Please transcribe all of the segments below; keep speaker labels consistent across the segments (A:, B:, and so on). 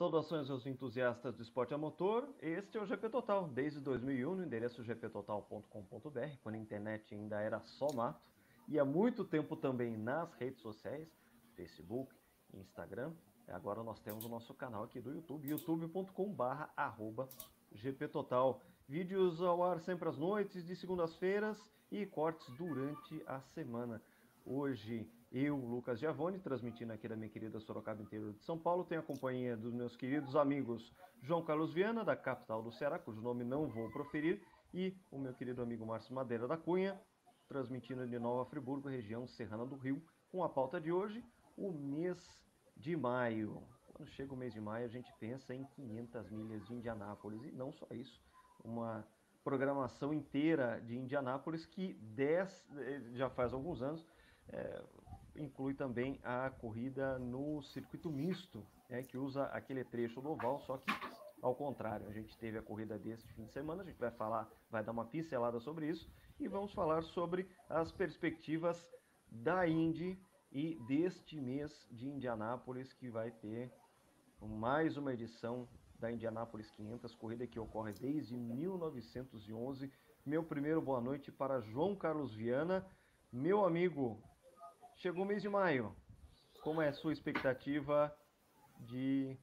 A: Saudações aos entusiastas do esporte a motor. Este é o GP Total, desde 2001, no endereço gptotal.com.br, quando a internet ainda era só mato, e há muito tempo também nas redes sociais, Facebook, Instagram. Agora nós temos o nosso canal aqui do YouTube, youtube.com/GPTotal. Vídeos ao ar sempre às noites, de segundas-feiras, e cortes durante a semana. Hoje, eu, Lucas Giavone, transmitindo aqui da minha querida Sorocaba, interior de São Paulo, tenho a companhia dos meus queridos amigos João Carlos Viana, da capital do Ceará, cujo nome não vou proferir, e o meu querido amigo Márcio Madeira da Cunha, transmitindo de Nova Friburgo, região serrana do Rio, com a pauta de hoje, o mês de maio. Quando chega o mês de maio, a gente pensa em 500 milhas de Indianápolis, e não só isso, uma programação inteira de Indianápolis que já faz alguns anos, inclui também a corrida no circuito misto, que usa aquele trecho do oval, só que ao contrário. A gente teve a corrida deste fim de semana, a gente vai dar uma pincelada sobre isso e vamos falar sobre as perspectivas da Indy e deste mês de Indianápolis, que vai ter mais uma edição da Indianápolis 500, corrida que ocorre desde 1911. Meu primeiro boa noite para João Carlos Viana. Meu amigo, chegou o mês de maio. Como é a sua expectativa de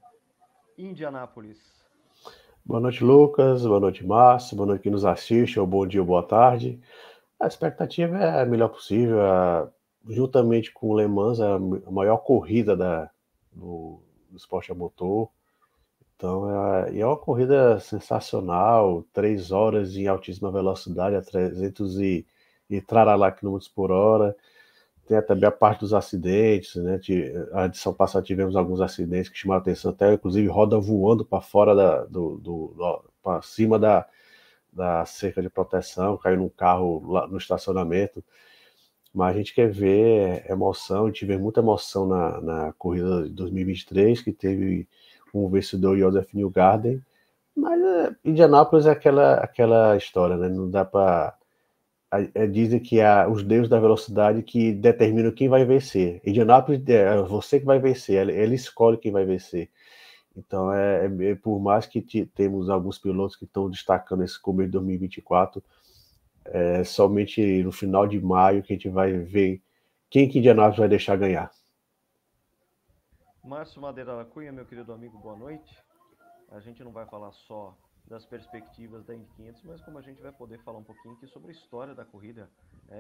A: Indianápolis?
B: Boa noite, Lucas. Boa noite, Márcio. Boa noite quem nos assiste, ou bom dia ou boa tarde. A expectativa é a melhor possível. Juntamente com o Le Mans, a maior corrida do esporte a motor. Então, é uma corrida sensacional. 3 horas em altíssima velocidade, a 300 e traralá quilômetros por hora. Tem também a parte dos acidentes, né? A edição passada tivemos alguns acidentes que chamaram a atenção, até inclusive roda voando para fora para cima da cerca de proteção, caiu num carro lá no estacionamento. Mas a gente quer ver emoção, a gente vê muita emoção na corrida de 2023, que teve um vencedor, Josef Newgarden. Mas Indianápolis é aquela história, né? Não dá para... Dizem que os deuses da velocidade que determinam quem vai vencer. Indianápolis é você que vai vencer, ele escolhe quem vai vencer. Então, por mais que temos alguns pilotos que estão destacando esse começo de 2024, somente no final de maio que a gente vai ver quem que Indianápolis vai deixar ganhar.
A: Márcio Madeira da Cunha, meu querido amigo, boa noite. A gente não vai falar só das perspectivas da Indy 500, mas como a gente vai poder falar um pouquinho aqui sobre a história da corrida.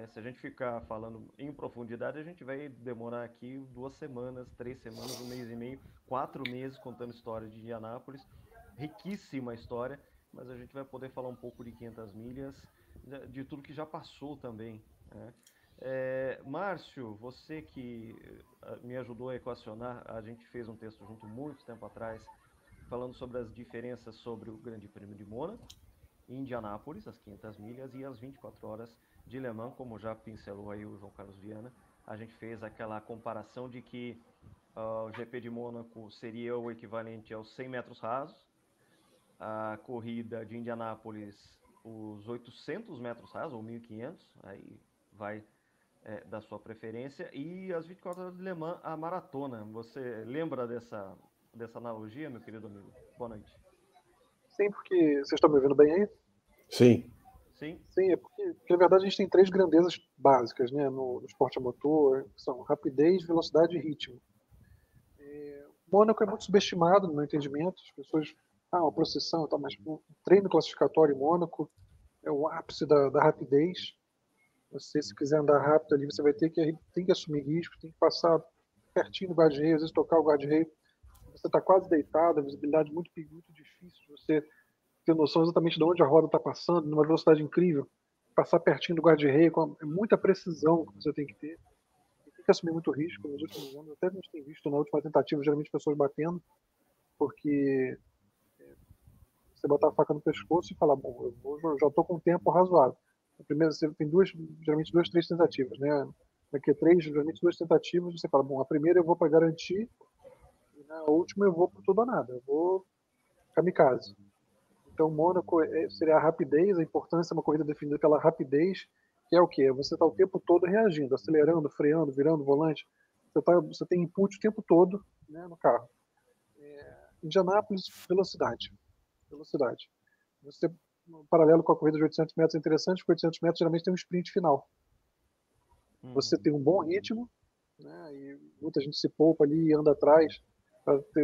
A: Se a gente ficar falando em profundidade, a gente vai demorar aqui 2 semanas, 3 semanas, 1 mês e meio, 4 meses contando história de Indianápolis. Riquíssima história, mas a gente vai poder falar um pouco de 500 milhas, de tudo que já passou também, né? Márcio, você que me ajudou a equacionar, a gente fez um texto junto muito tempo atrás, falando sobre as diferenças sobre o Grande Prêmio de Mônaco, Indianápolis, as 500 milhas, e as 24 horas de Le Mans, como já pincelou aí o João Carlos Viana. A gente fez aquela comparação de que o GP de Mônaco seria o equivalente aos 100 metros rasos, a corrida de Indianápolis os 800 metros rasos, ou 1.500, aí vai da sua preferência, e as 24 horas de Le Mans, a maratona. Você lembra dessa analogia, meu querido amigo? Boa noite.
C: Sim, porque vocês estão me ouvindo bem aí?
B: Sim.
A: Sim,
C: é porque na verdade a gente tem 3 grandezas básicas, né, no esporte a motor, que são rapidez, velocidade e ritmo. Mônaco é muito subestimado no meu entendimento. As pessoas, uma procissão e tal, mas o treino classificatório em Mônaco é o ápice da rapidez. Você, se quiser andar rápido ali, você vai ter que assumir risco, tem que passar pertinho do guarda-reio, às vezes tocar o guarda-reio. Você está quase deitado, a visibilidade muito difícil de você ter noção exatamente de onde a roda está passando, numa velocidade incrível. Passar pertinho do guarda-reio, é muita precisão que você tem que ter. E tem que assumir muito risco. Nos últimos anos, até a gente tem visto na última tentativa, geralmente pessoas batendo, porque você botar a faca no pescoço e falar, bom, eu já estou com um tempo razoável. Primeiro, você tem geralmente 2, 3 tentativas, né? Daqui a 3, geralmente 2 tentativas, você fala, bom, a primeira eu vou para garantir, e na última eu vou para tudo ou nada, eu vou kamikaze. Então, Mônaco seria a rapidez, a importância é uma corrida definida pela rapidez, que é o quê? Você está o tempo todo reagindo, acelerando, freando, virando o volante, você tem input o tempo todo, né, no carro. Indianápolis, velocidade. Velocidade. Você, um paralelo com a corrida de 800 metros é interessante, porque 800 metros geralmente tem um sprint final. Você tem um bom ritmo, né, e muita gente se poupa ali e anda atrás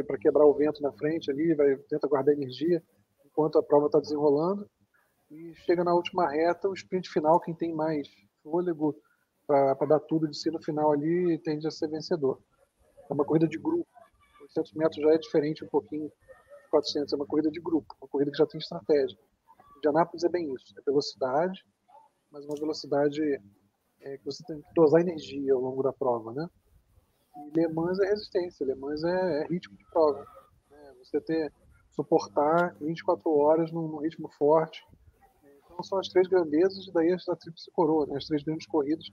C: para quebrar o vento na frente ali, tenta guardar energia enquanto a prova está desenrolando. E chega na última reta, o sprint final, quem tem mais fôlego para dar tudo de si no final ali, tende a ser vencedor. É uma corrida de grupo. 800 metros já é diferente um pouquinho de 400, é uma corrida de grupo, uma corrida que já tem estratégia. Indianápolis é bem isso, é velocidade, mas uma velocidade que você tem que dosar energia ao longo da prova, né? E Le Mans é resistência, Le Mans é ritmo de prova. Né? Você suportar 24 horas num ritmo forte. Então são as três grandezas e daí a tríplice coroa, né? As três grandes corridas.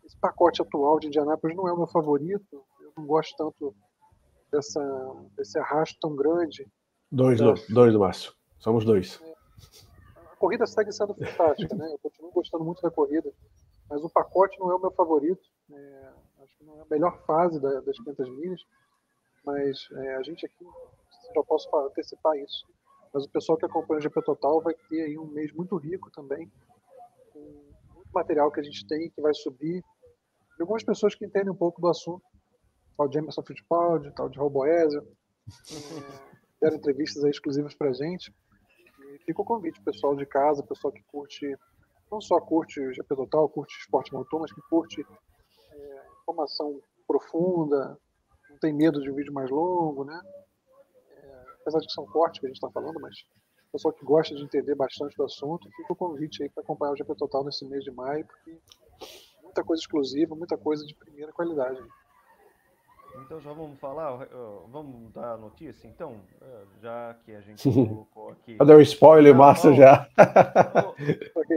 C: Esse pacote atual de Indianápolis não é o meu favorito, eu não gosto tanto desse arrasto tão grande.
B: Dois, Márcio. Somos dois.
C: A corrida segue sendo fantástica, né? Eu continuo gostando muito da corrida, mas o pacote não é o meu favorito. Acho que não é a melhor fase das 500 milhas, mas a gente aqui, já posso antecipar isso. Mas o pessoal que acompanha o GP Total vai ter aí um mês muito rico também, com muito material que a gente tem, que vai subir. E algumas pessoas que entendem um pouco do assunto, tal de Emerson Fittipaldi, tal de Raul Boesel, deram entrevistas aí exclusivas pra gente. E fica o convite, pessoal de casa, pessoal que curte, não só curte o GP Total, curte esporte motor, mas que curte informação profunda, não tem medo de um vídeo mais longo, né? Apesar de que são cortes que a gente está falando, mas pessoal que gosta de entender bastante do assunto, fica o convite aí para acompanhar o GP Total nesse mês de maio, porque muita coisa exclusiva, muita coisa de primeira qualidade.
A: Então já vamos falar, vamos dar a notícia então, já que a gente colocou aqui.
B: Já deu spoiler, Márcio já.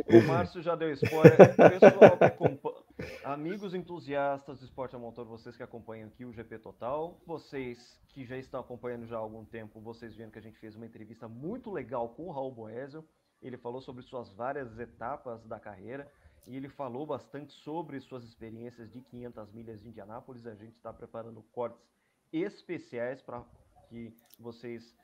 A: O Márcio já deu spoiler. Pessoal amigos entusiastas de esporte a motor, vocês que acompanham aqui o GP Total, vocês que já estão acompanhando já há algum tempo, vocês viram que a gente fez uma entrevista muito legal com o Raul Boesel. Ele falou sobre suas várias etapas da carreira. E ele falou bastante sobre suas experiências de 500 milhas de Indianápolis. A gente está preparando cortes especiais para que vocês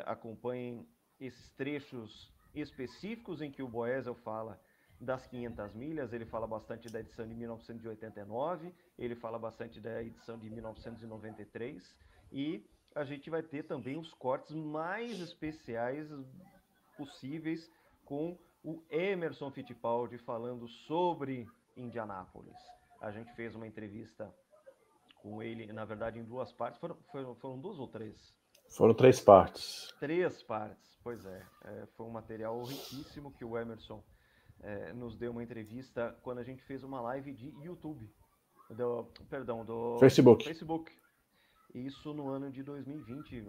A: acompanhem esses trechos específicos em que o Boesel fala das 500 milhas. Ele fala bastante da edição de 1989, ele fala bastante da edição de 1993 e a gente vai ter também os cortes mais especiais possíveis com o Emerson Fittipaldi falando sobre Indianápolis. A gente fez uma entrevista com ele, na verdade, em duas partes. Foram duas ou três?
B: Foram 3 partes.
A: 3 partes, pois é. Foi um material riquíssimo que o Emerson nos deu uma entrevista quando a gente fez uma live de YouTube. Do Facebook. Isso no ano de 2020,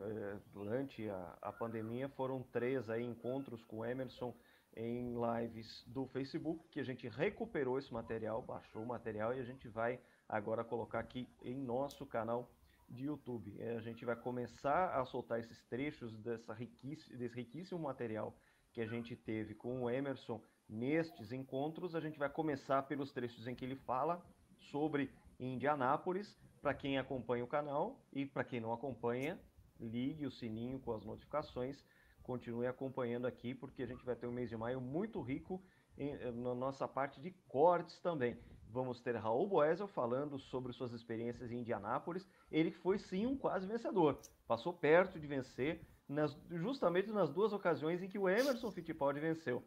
A: durante a pandemia, foram 3 aí encontros com o Emerson em lives do Facebook, que a gente recuperou esse material, baixou o material e a gente vai agora colocar aqui em nosso canal de YouTube. A gente vai começar a soltar esses trechos desse riquíssimo material que a gente teve com o Emerson nestes encontros. A gente vai começar pelos trechos em que ele fala sobre Indianápolis. Para quem acompanha o canal e para quem não acompanha, ligue o sininho com as notificações, continue acompanhando aqui, porque a gente vai ter um mês de maio muito rico na nossa parte de cortes também. Vamos ter Raul Boesel falando sobre suas experiências em Indianápolis. Ele foi sim um quase vencedor, passou perto de vencer justamente nas 2 ocasiões em que o Emerson Fittipaldi venceu.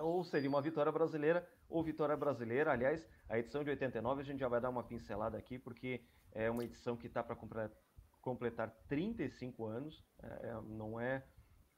A: Ou seria uma vitória brasileira ou vitória brasileira. Aliás, a edição de 89 a gente já vai dar uma pincelada aqui, porque é uma edição que está para completar 35 anos. Não é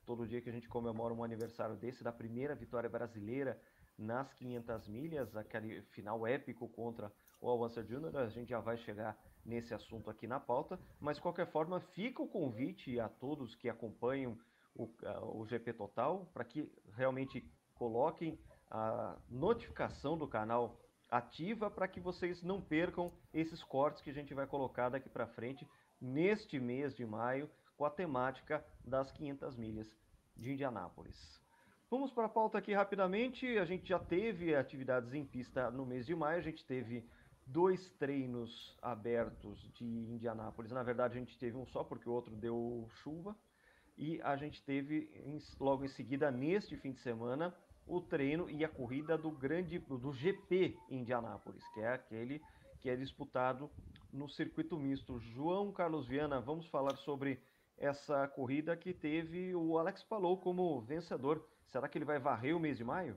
A: todo dia que a gente comemora um aniversário desse, da primeira vitória brasileira nas 500 milhas, aquele final épico contra o Al Unser Jr. A gente já vai chegar nesse assunto aqui na pauta, mas de qualquer forma fica o convite a todos que acompanham o GP Total para que realmente coloquem a notificação do canal ativa para que vocês não percam esses cortes que a gente vai colocar daqui para frente neste mês de maio com a temática das 500 milhas de Indianápolis. Vamos para a pauta aqui rapidamente. A gente já teve atividades em pista no mês de maio. A gente teve 2 treinos abertos de Indianápolis. Na verdade, a gente teve um só porque o outro deu chuva. E a gente teve, logo em seguida, neste fim de semana, o treino e a corrida do GP Indianápolis, que é aquele que é disputado no circuito misto. João Carlos Viana, vamos falar sobre essa corrida que teve o Alex Palou como vencedor. Será que ele vai varrer o mês de maio?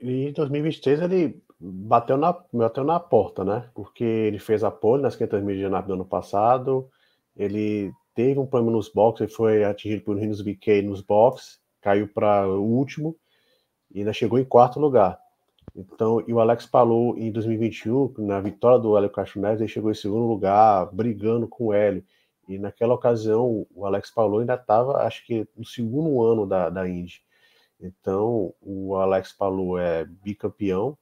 B: E em 2023 ele bateu na porta, né? Porque ele fez a pole nas 500 milhas de Anápolis do ano passado, ele teve um problema nos boxes, ele foi atingido por Rinus VeeKay nos boxes, caiu para o último e ainda chegou em quarto lugar. Então, e o Alex Palou em 2021, na vitória do Hélio Castro Neves, ele chegou em segundo lugar, brigando com o Hélio. E naquela ocasião, o Alex Palou ainda estava, acho que, no segundo ano da Indy. Então, o Alex Palou é bicampeão,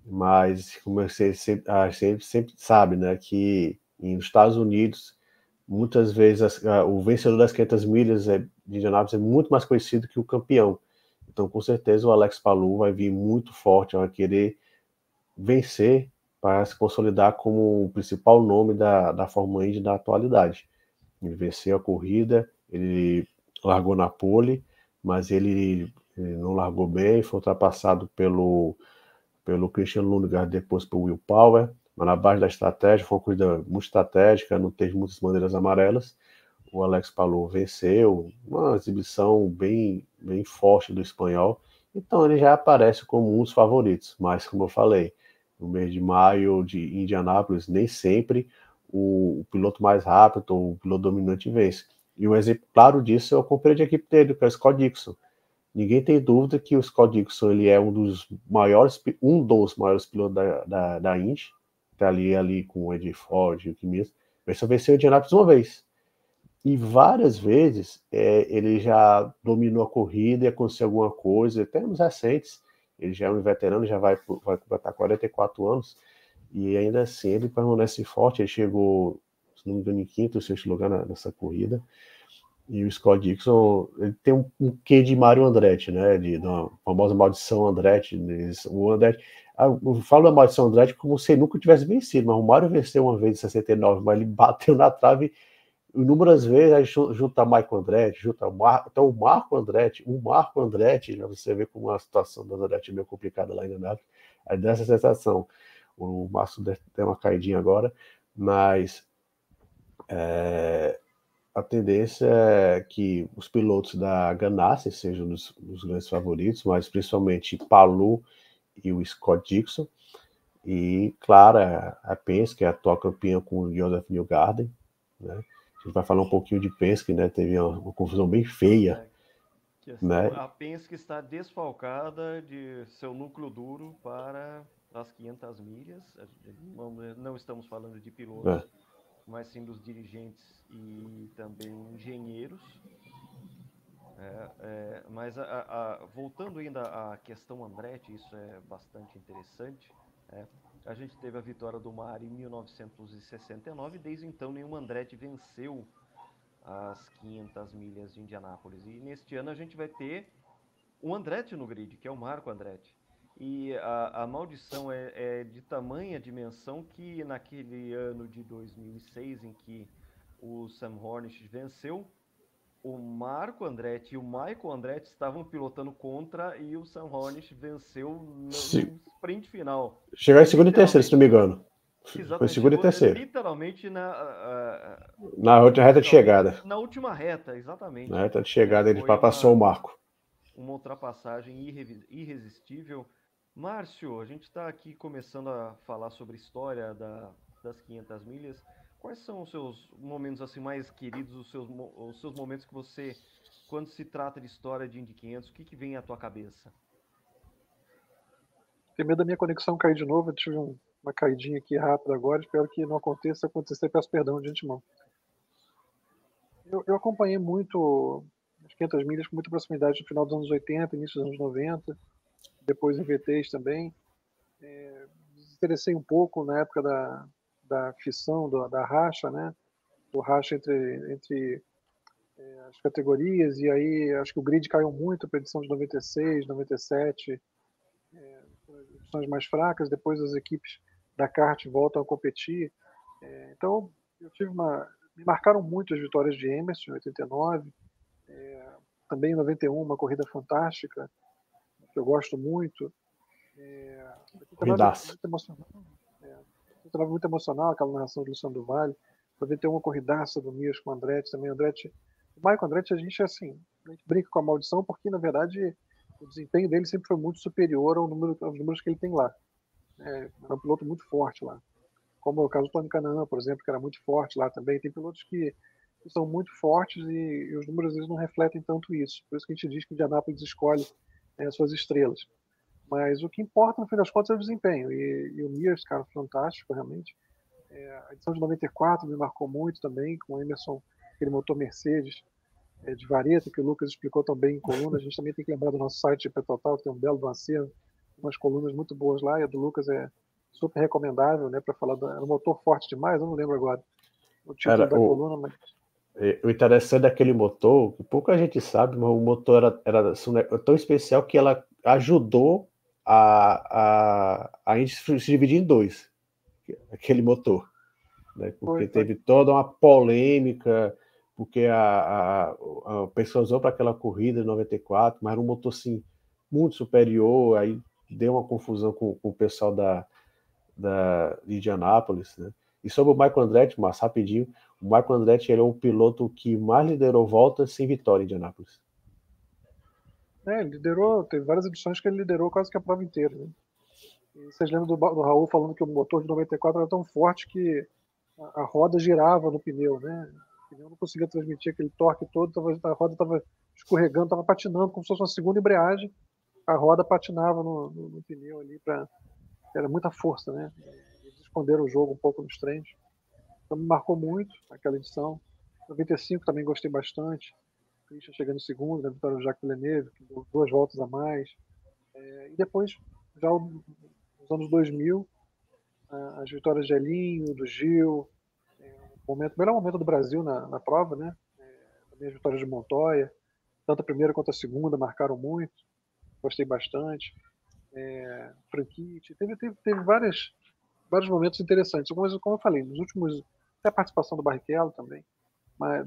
B: mas como você sempre sabe, né, que nos Estados Unidos, muitas vezes o vencedor das 500 milhas de Indianápolis é muito mais conhecido que o campeão. Então, com certeza, o Alex Palou vai vir muito forte, vai querer vencer para se consolidar como o principal nome da Fórmula Indy da atualidade. Ele venceu a corrida, ele largou na pole, mas ele não largou bem, foi ultrapassado pelo Christian Lundgaard, depois pelo Will Power, mas na base da estratégia, foi uma corrida muito estratégica, não teve muitas bandeiras amarelas. O Alex Palou venceu, uma exibição bem forte do espanhol, então ele já aparece como um dos favoritos, mas como eu falei, no mês de maio de Indianápolis, nem sempre o piloto mais rápido ou o piloto dominante vence. E um exemplo claro disso é o companheiro de equipe dele, que é o Scott Dixon. Ninguém tem dúvida que o Scott Dixon ele é um dos maiores pilotos da Indy, tá ali com o Eddie Ford e o Kimi. Ele só venceu o Indianápolis uma vez. E várias vezes ele já dominou a corrida e aconteceu alguma coisa, até nos recentes. Ele já é um veterano, já vai completar 44 anos, e ainda assim ele permanece forte. Ele chegou, se não me engano, em quinto ou sexto lugar nessa corrida. E o Scott Dixon, ele tem um quê de Mario Andretti, né? Da famosa maldição Andretti. O Andretti, eu falo da maldição Andretti como se ele nunca tivesse vencido, mas o Mario venceu uma vez em 69, mas ele bateu na trave inúmeras vezes, aí junta Michael Andretti, então o Marco Andretti, né, você vê como a situação do Andretti é meio complicada lá ainda, aí dá essa sensação. O Márcio tem uma caidinha agora, mas a tendência é que os pilotos da Ganassi sejam os grandes favoritos, mas principalmente Palou e o Scott Dixon, e claro, a Penske, que é a atual campeã com o Joseph Newgarden, né? A gente vai falar um pouquinho de Penske, né? Teve uma confusão bem feia, né?
A: A Penske está desfalcada de seu núcleo duro para as 500 milhas. Não estamos falando de pilotos, mas sim dos dirigentes e também engenheiros. Mas voltando ainda à questão Andretti, isso é bastante interessante. A gente teve a vitória do Mari em 1969, e desde então nenhum Andretti venceu as 500 milhas de Indianápolis. E neste ano a gente vai ter um Andretti no grid, que é o Marco Andretti. E a maldição é de tamanha dimensão que naquele ano de 2006, em que o Sam Hornish venceu, o Marco Andretti e o Michael Andretti estavam pilotando contra, e o Sam Hornish venceu no sprint final.
B: Chegou em segundo e terceiro, se não me engano. Foi segundo e terceiro.
A: Literalmente
B: na reta de chegada.
A: Na última reta, exatamente.
B: Na reta de chegada ele passou o Marco.
A: Uma ultrapassagem irresistível. Márcio, a gente está aqui começando a falar sobre a história das 500 milhas. Quais são os seus momentos assim mais queridos, os seus momentos que você, quando se trata de história de Indy 500, o que vem à tua cabeça?
C: Tem medo da minha conexão cair de novo, eu tive uma caidinha aqui rápida agora, espero que não aconteça. Se acontecer, peço perdão de antemão. Eu acompanhei muito as 500 milhas com muita proximidade no final dos anos 80, início dos anos 90, depois em VTs também. Me interessei um pouco na época da fissão, da racha, né? Do racha entre as categorias, e aí acho que o grid caiu muito para a edição de 96, 97, edições mais fracas, depois as equipes da kart voltam a competir. Então eu tive Me marcaram muito as vitórias de Emerson em 89, também em 91, uma corrida fantástica, que eu gosto muito. 89 é
B: Corridaço.
C: muito emocional. 89 muito emocional, aquela narração de Luciano do Vale. 91, uma corridaça do Mias com o Andretti também. O Michael Andretti, a gente brinca com a maldição, porque, na verdade, o desempenho dele sempre foi muito superior aos números que ele tem lá. Era um piloto muito forte lá. Como é o caso do Tony Kanaan, por exemplo, que era muito forte lá também. Tem pilotos que são muito fortes e os números às vezes não refletem tanto isso. Por isso que a gente diz que Indianápolis escolhe as suas estrelas. Mas o que importa, no fim das contas, é o desempenho. E o Mears, cara, fantástico, realmente. A edição de 94 me marcou muito também, com o Emerson, aquele motor Mercedes de vareta, que o Lucas explicou também em coluna. A gente também tem que lembrar do nosso site de Total, que tem um belo acervo, umas colunas muito boas lá, e a do Lucas é super recomendável, né, para falar do motor forte demais, eu não lembro agora o título da coluna, mas...
B: O interessante daquele motor, que pouca gente sabe, mas o motor era tão especial que ela ajudou a gente se dividir em dois, aquele motor, né? Porque teve toda uma polêmica, porque a pessoa usou para aquela corrida de 94, mas era um motor assim, muito superior, aí deu uma confusão com o pessoal de Indianápolis, né? E sobre o Michael Andretti, mas rapidinho, o Michael Andretti ele é o piloto que mais liderou voltas sem vitória em Indianápolis.
C: Ele liderou, teve várias edições que ele liderou quase que a prova inteira, né? E vocês lembram do Raul falando que o motor de 94 era tão forte que a roda girava no pneu, né? O pneu não conseguia transmitir aquele torque todo, a roda estava escorregando, estava patinando, como se fosse uma segunda embreagem. A roda patinava no pneu ali, era muita força, né? Eles esconderam o jogo um pouco nos treinos. Então me marcou muito aquela edição. 95 também gostei bastante. Christian chegando em segundo, na vitória do Jacques Villeneuve, que deu 2 voltas a mais. E depois, já nos anos 2000, as vitórias de Elinho, do Gil, o melhor momento do Brasil na prova, né? Também as vitórias de Montoya, tanto a primeira quanto a segunda marcaram muito, gostei bastante. Franchitti, teve vários momentos interessantes. Mas, como eu falei, nos últimos, até a participação do Barrichello também, mas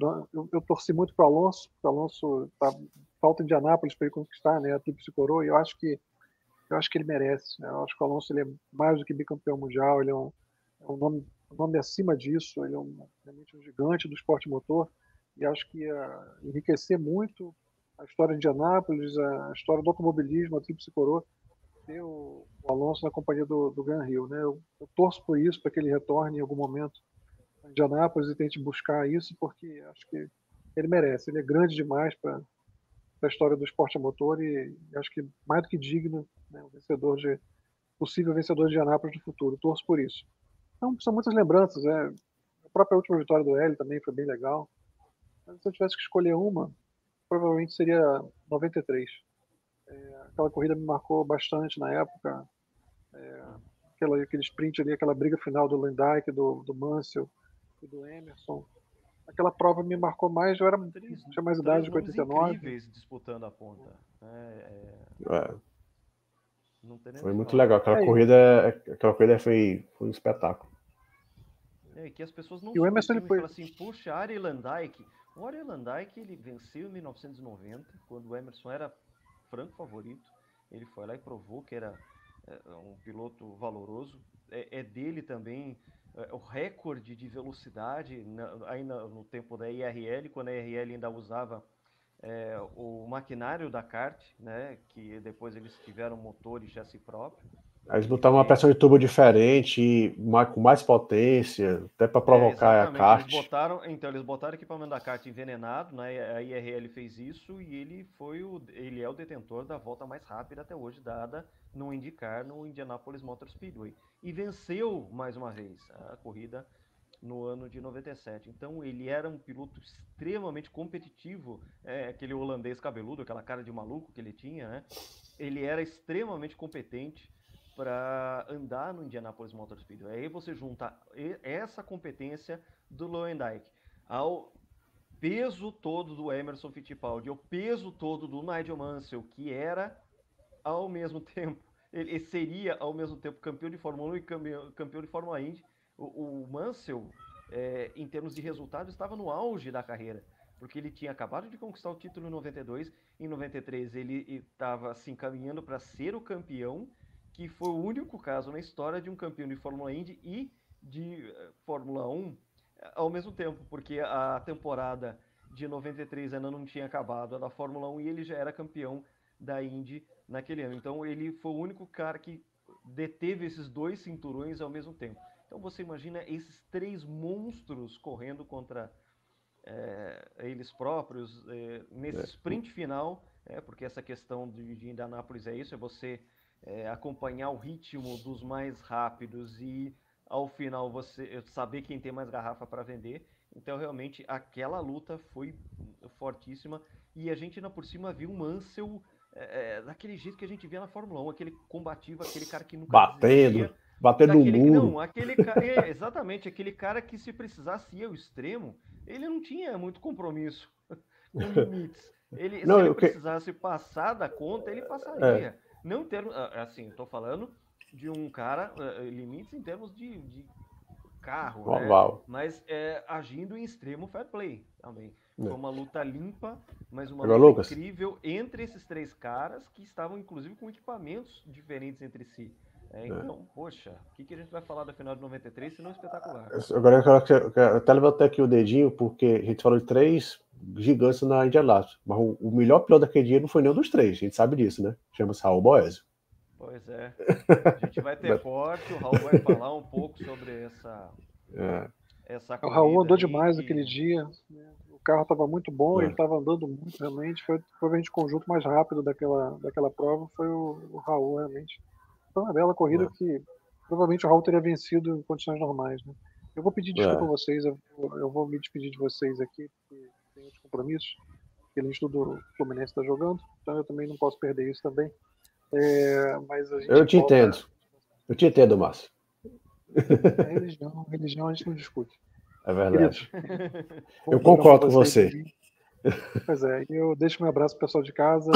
C: eu torci muito para o Alonso, porque o Alonso falta Indianápolis para ele conquistar, né, a Tríplice Coroa, e eu acho que ele merece, né? Eu acho que o Alonso ele é mais do que bicampeão mundial, ele é um nome acima disso, ele é realmente um gigante do esporte motor, e acho que ia enriquecer muito a história de Indianápolis, a história do automobilismo, a Tríplice Coroa, ter o Alonso na companhia do Graham Hill, né? Eu torço por isso, para que ele retorne em algum momento a Indianápolis e tente buscar isso, porque acho que ele merece. Ele é grande demais para a história do esporte a motor e acho que mais do que digno, né? Possível vencedor de Indianápolis no futuro. Torço por isso. Então, são muitas lembranças. A própria última vitória do Hélio também foi bem legal. Mas se eu tivesse que escolher uma, provavelmente seria 93. Aquela corrida me marcou bastante na época. Aquele sprint ali, aquela briga final do Lendijk, do Mansell e do Emerson. Aquela prova me marcou mais, eu tinha mais idade que 89.
A: Incríveis disputando a ponta. Não tem nem
B: foi muito legal. Aquela corrida foi um espetáculo.
A: Que as pessoas não
C: subestimam
A: e falam assim, puxa, Arie Luyendyk. O Arie Luyendyk, ele venceu em 1990, quando o Emerson era franco favorito. Ele foi lá e provou que era um piloto valoroso. É dele também o recorde de velocidade, ainda no tempo da IRL, quando a IRL ainda usava o maquinário da kart, né, que depois eles tiveram motor e chassi próprio.
B: Eles botavam uma pressão de turbo diferente, com mais potência, até para provocar a kart.
A: Eles botaram o equipamento da kart envenenado, né? A IRL fez isso e ele é o detentor da volta mais rápida até hoje dada no IndyCar, no Indianapolis Motor Speedway. E venceu mais uma vez a corrida no ano de 97. Então ele era um piloto extremamente competitivo, aquele holandês cabeludo, aquela cara de maluco que ele tinha, né? Ele era extremamente competente para andar no Indianapolis Motor Speedway. Aí você junta essa competência do Luyendyk ao peso todo do Emerson Fittipaldi, ao peso todo do Nigel Mansell, que era ao mesmo tempo, ele seria ao mesmo tempo campeão de Fórmula 1 e campeão de Fórmula Indy. O Mansell em termos de resultado, estava no auge da carreira, porque ele tinha acabado de conquistar o título em 92, em 93 ele estava se encaminhando para ser o campeão, que foi o único caso na história de um campeão de Fórmula Indy e de Fórmula 1 ao mesmo tempo, porque a temporada de 93 ainda não tinha acabado a da Fórmula 1 e ele já era campeão da Indy naquele ano. Então ele foi o único cara que deteve esses 2 cinturões ao mesmo tempo. Então você imagina esses 3 monstros correndo contra eles próprios nesse sprint final, porque essa questão de Indianápolis é isso, é você acompanhar o ritmo dos mais rápidos e ao final você saber quem tem mais garrafa para vender. Então realmente aquela luta foi fortíssima e a gente ainda por cima viu o Mansell daquele jeito que a gente via na Fórmula 1, aquele combativo, aquele cara que nunca desistia.
B: Batendo no muro.
A: Não, aquele cara, exatamente, aquele cara que se precisasse ir ao extremo, ele não tinha muito compromisso com limites. Se ele precisasse passar da conta, ele passaria. Não em termos, assim, estou falando de um cara, limites em termos de carro, né? Mas agindo em extremo fair play também. Foi uma luta limpa, mas uma luta incrível entre esses 3 caras que estavam, inclusive, com equipamentos diferentes entre si. Então, poxa, o que a gente vai falar da final de 93 se não espetacular?
B: Agora eu quero até levantar aqui o dedinho, porque a gente falou de 3 gigantes na Indianápolis, mas o melhor piloto daquele dia não foi nenhum dos 3, a gente sabe disso, né? Chama-se Raul Boesio.
A: Pois é. A gente vai ter corte, o Raul vai falar um pouco sobre essa corrida.
C: O Raul andou demais naquele dia, né? O carro estava muito bom, ele estava andando muito, realmente. Foi provavelmente o conjunto mais rápido daquela prova, foi o Raul, realmente. Foi uma bela corrida que provavelmente o Raul teria vencido em condições normais, né? Eu vou pedir desculpa a vocês, eu vou me despedir de vocês aqui, porque tem outros compromissos. Aquele estudo Fluminense está jogando, então eu também não posso perder isso também. Mas a gente
B: eu te entendo, Márcio.
C: Religião a gente não discute.
B: É verdade. Eu concordo com você.
C: Pois é, eu deixo meu abraço pro pessoal de casa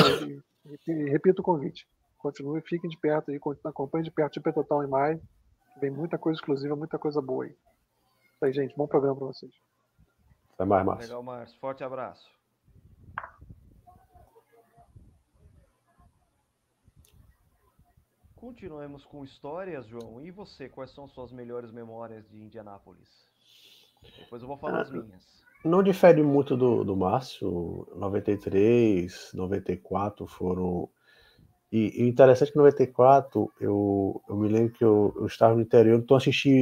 C: e repito o convite. Continue, fiquem de perto aí, acompanhem de perto o GP Total em maio. Vem muita coisa exclusiva, muita coisa boa aí. Isso aí, gente. Bom programa para vocês.
B: Até mais, Márcio.
A: Legal, Márcio. Forte abraço. Continuemos com histórias, João. E você, quais são suas melhores memórias de Indianápolis? Depois eu vou falar as minhas.
B: Não difere muito do Márcio. 93, 94 foram... E interessante que em 94, eu me lembro que eu estava no interior, então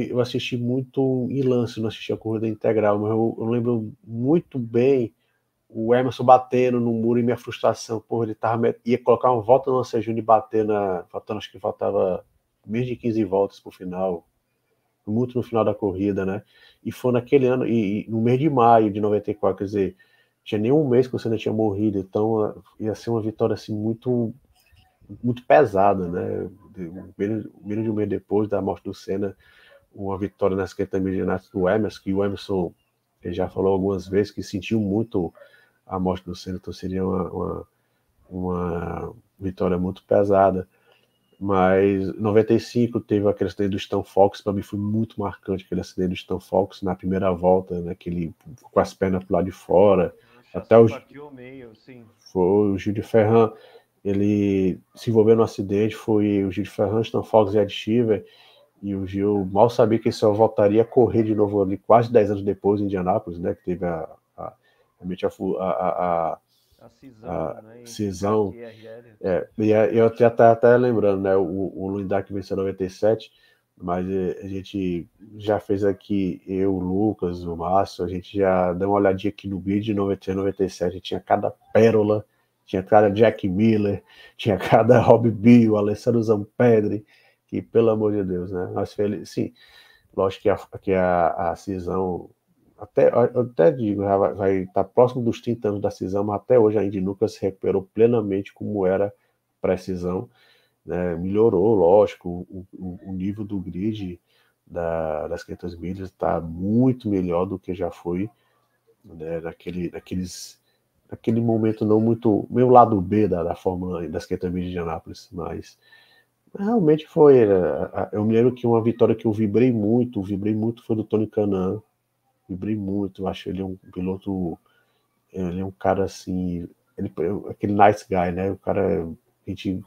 B: eu assisti muito em lance, não assisti a corrida integral, mas eu lembro muito bem o Emerson batendo no muro e minha frustração, ele ia colocar uma volta no Lancia Júnior e bater acho que faltava menos de 15 voltas pro final, muito no final da corrida, né? E foi naquele ano, e no mês de maio de 94, quer dizer, tinha nem um mês que você não tinha morrido, então ia ser uma vitória assim muito pesada, né? Menos de um mês depois da morte do Senna, uma vitória nas 50 milhas do Emerson, que o Emerson ele já falou algumas vezes que sentiu muito a morte do Senna, então seria uma vitória muito pesada. Mas em 95 teve aquele acidente do Stan Fox, para mim foi muito marcante aquele acidente do Stan Fox na primeira volta, né, com as pernas pro lado de fora. Até
A: partiu meio, sim.
B: Foi o Gil de Ferran, ele se envolveu no acidente, foi o Gil de Ferran, Stan Fox e Ed Sheever, e o Gil mal sabia que ele só voltaria a correr de novo ali quase 10 anos depois em Indianápolis, né, que teve cisão. E eu até lembrando, né, o Lundac venceu 97, mas a gente já fez aqui, eu, o Lucas, o Márcio, a gente já deu uma olhadinha aqui no vídeo de 96, 97, tinha cada pérola, tinha cada Jack Miller, tinha cada Rob Bill, Alessandro Zampedri, que pelo amor de Deus, né, nós sim, lógico que a cisão eu até digo, vai estar próximo dos 30 anos da cisão, mas até hoje a Indy nunca se recuperou plenamente como era pré-cisão, né? Melhorou, lógico, o nível do grid das 500 milhas está muito melhor do que já foi, né? Naquele momento não muito, meio lado B da Fórmula das 500 milhas de Indianápolis, mas realmente foi, eu me lembro que uma vitória que eu vibrei muito foi do Tony Kanaan, vibrei muito. Eu acho ele um piloto, ele é um cara assim, aquele nice guy, né? O cara,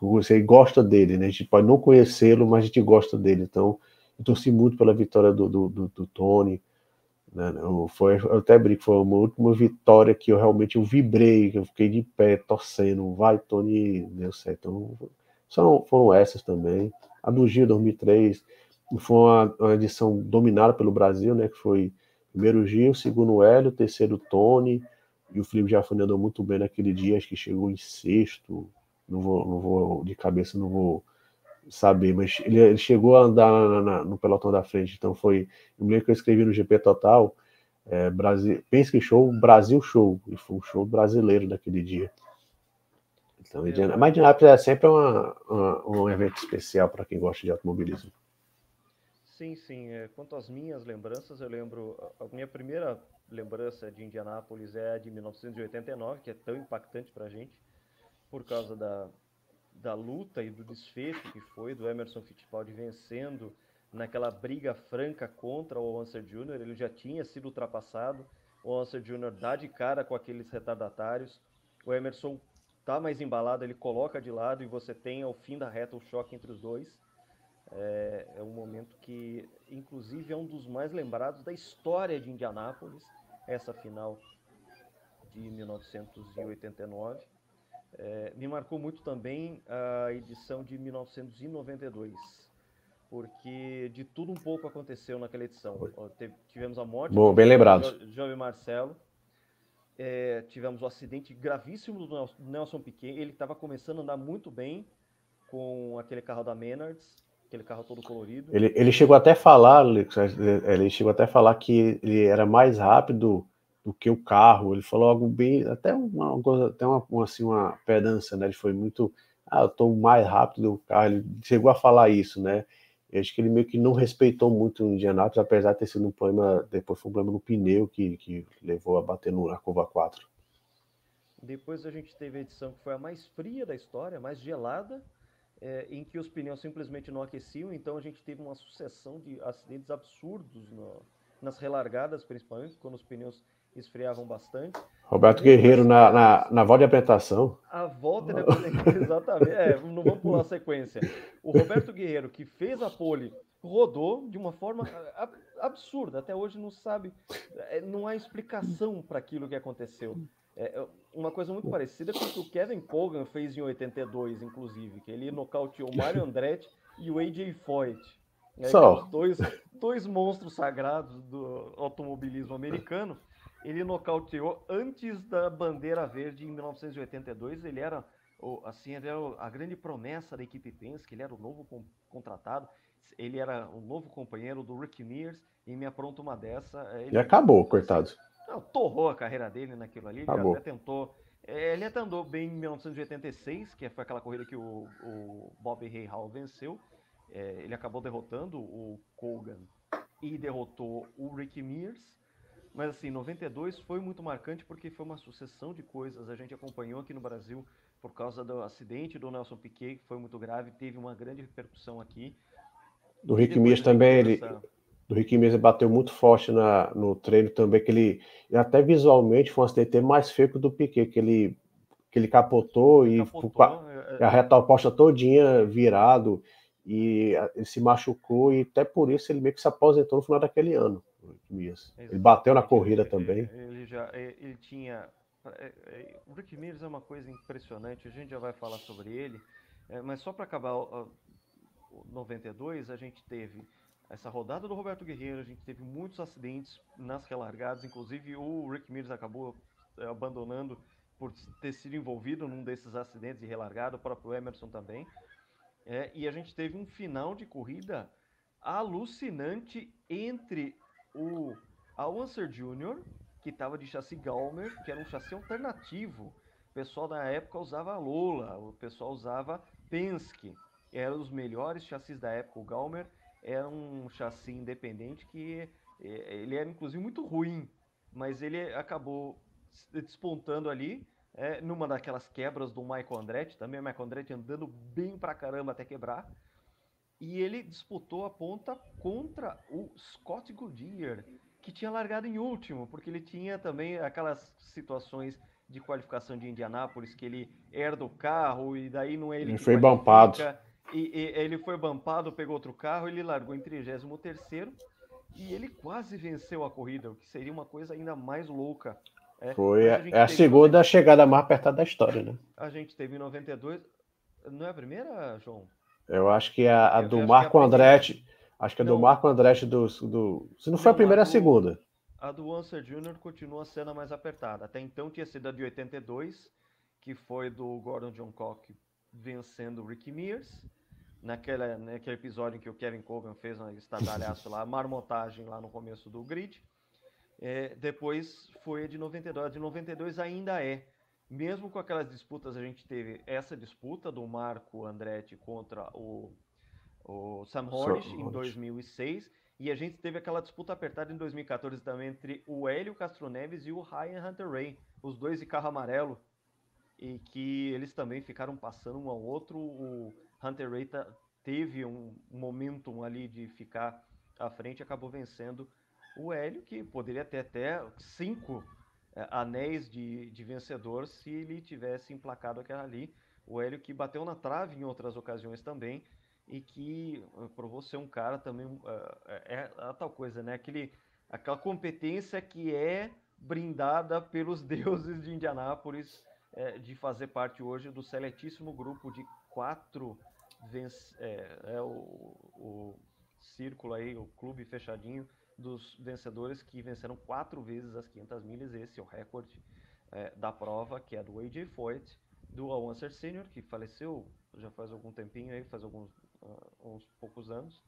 B: você gosta dele, né? A gente pode não conhecê-lo, mas a gente gosta dele. Então, eu torci muito pela vitória do Tony, né? Eu até brinco, foi uma última vitória que eu realmente vibrei, que eu fiquei de pé torcendo. Vai, Tony, deu certo. Então, foram essas também. A do Giro 2003 foi uma edição dominada pelo Brasil, né? Que foi primeiro o Gil, segundo o Hélio, terceiro o Tony, e o Felipe Jafone andou muito bem naquele dia, acho que chegou em sexto. Não vou de cabeça, não vou saber, mas ele chegou a andar no pelotão da frente. Então eu me lembro que eu escrevi no GP Total, Penske Show, Brasil Show, e foi um show brasileiro naquele dia. Então, mas Indianápolis é sempre um evento especial para quem gosta de automobilismo.
A: Sim, sim. Quanto às minhas lembranças, eu lembro, a minha primeira lembrança de Indianápolis é a de 1989, que é tão impactante para a gente, por causa da luta e do desfecho que foi do Emerson Fittipaldi vencendo naquela briga franca contra o Unser Jr. Ele já tinha sido ultrapassado, o Unser Jr. dá de cara com aqueles retardatários, o Emerson tá mais embalado, ele coloca de lado e você tem ao fim da reta o choque entre os dois. É um momento que, inclusive, é um dos mais lembrados da história de Indianápolis, essa final de 1989. Me marcou muito também a edição de 1992, porque de tudo um pouco aconteceu naquela edição. Tivemos a morte
B: bem lembrado.
A: do João Marcelo, tivemos o acidente gravíssimo do Nelson Piquet, ele estava começando a andar muito bem com aquele carro da Menards, aquele carro todo colorido.
B: Ele chegou até a falar, que ele era mais rápido do que o carro. Ele falou algo bem, até uma coisa, até uma pedância, né? Ele foi muito, eu tô mais rápido do carro. Ele chegou a falar isso, né? Eu acho que ele meio que não respeitou muito o Indianápolis, apesar de ter sido um problema, depois foi um problema no pneu que levou a bater na curva 4.
A: Depois a gente teve a edição que foi a mais fria da história, mais gelada, em que os pneus simplesmente não aqueciam, então a gente teve uma sucessão de acidentes absurdos nas relargadas, principalmente, quando os pneus esfriavam bastante.
B: Roberto Guerreiro na volta de apresentação.
A: A volta de apresentação, exatamente. Não vamos pular a sequência. O Roberto Guerreiro, que fez a pole, rodou de uma forma absurda. Até hoje não sabe, não há explicação para aquilo que aconteceu. Uma coisa muito parecida com o que o Kevin Colgan fez em 82, inclusive, que ele nocauteou o Mario Andretti e o AJ Foyt. Só. Dois monstros sagrados do automobilismo americano. Ele nocauteou antes da bandeira verde em 1982. Ele era a grande promessa da equipe Penske, ele era o novo contratado, ele era o novo companheiro do Rick Mears, e me apronta uma dessa.
B: E acabou, coitado.
A: Não, torrou a carreira dele naquilo ali,
B: acabou.
A: Ele até tentou. Ele até andou bem em 1986, que foi aquela corrida que o Bob Rahal venceu. Ele acabou derrotando o Colgan e derrotou o Rick Mears. Mas assim, 92 foi muito marcante porque foi uma sucessão de coisas. A gente acompanhou aqui no Brasil por causa do acidente do Nelson Piquet, que foi muito grave, teve uma grande repercussão aqui.
B: Do Rick Mears também, do Rick Mears bateu muito forte no treino também, que ele até visualmente foi um acidente mais feio que o do Piquet, que ele capotou e a reta oposta todinha virado, e ele se machucou, e até por isso ele meio que se aposentou no final daquele ano. Ele bateu na corrida também.
A: Ele tinha... O Rick Mears é uma coisa impressionante, a gente já vai falar sobre ele, mas só para acabar o 92, a gente teve essa rodada do Roberto Guerreiro, a gente teve muitos acidentes nas relargadas, inclusive o Rick Mears acabou abandonando por ter sido envolvido num desses acidentes de relargada, o próprio Emerson também. E a gente teve um final de corrida alucinante entre o Al Unser Jr., que estava de chassi Galmer, que era um chassi alternativo. O pessoal da época usava Lola, o pessoal usava Penske. Eram os melhores chassis da época. O Galmer era um chassi independente que ele era inclusive muito ruim, mas ele acabou despontando ali numa daquelas quebras do Michael Andretti, também o Michael Andretti andando bem pra caramba até quebrar, e ele disputou a ponta contra o Scott Goodyear, que tinha largado em último, porque ele tinha também aquelas situações de qualificação de Indianápolis, que ele herda o carro e daí não é ele que
B: foi bumpado.
A: qualifica, e ele foi bumpado, pegou outro carro, ele largou em 33º, e ele quase venceu a corrida, o que seria uma coisa ainda mais louca.
B: Foi a segunda chegada mais apertada da história, né?
A: A gente teve em 92, não é a primeira, João?
B: Eu acho que a do Marco Andretti, acho que a do Marco Andretti se não foi a primeira, a segunda.
A: A do Unser Jr. continua sendo a mais apertada. Até então tinha sido a de 82, que foi do Gordon Johncock vencendo o Ricky Mears, naquele episódio em que o Kevin Colgan fez um estardalhaço lá, marmotagem lá no começo do grid. Depois foi a de 92. A de 92 ainda mesmo com aquelas disputas, a gente teve essa disputa do Marco Andretti contra o Sam Hornish em 2006, e a gente teve aquela disputa apertada em 2014 também entre o Hélio Castro Neves e o Ryan Hunter-Reay, os dois de carro amarelo, e que eles também ficaram passando um ao outro. O Hunter-Reay teve um momentum ali de ficar à frente, acabou vencendo o Hélio, que poderia ter até 5 anéis de vencedor se ele tivesse emplacado aquela ali. O Hélio que bateu na trave em outras ocasiões também, e que provou ser um cara também, a tal coisa, né? Aquela competência que é brindada pelos deuses de Indianápolis, de fazer parte hoje do seletíssimo grupo de 4 o círculo aí, o clube fechadinho dos vencedores que venceram 4 vezes as 500 milhas. Esse é o recorde da prova, que é do A.J. Foyt, do Al Unser Sr., que faleceu já faz algum tempinho aí, faz uns poucos anos.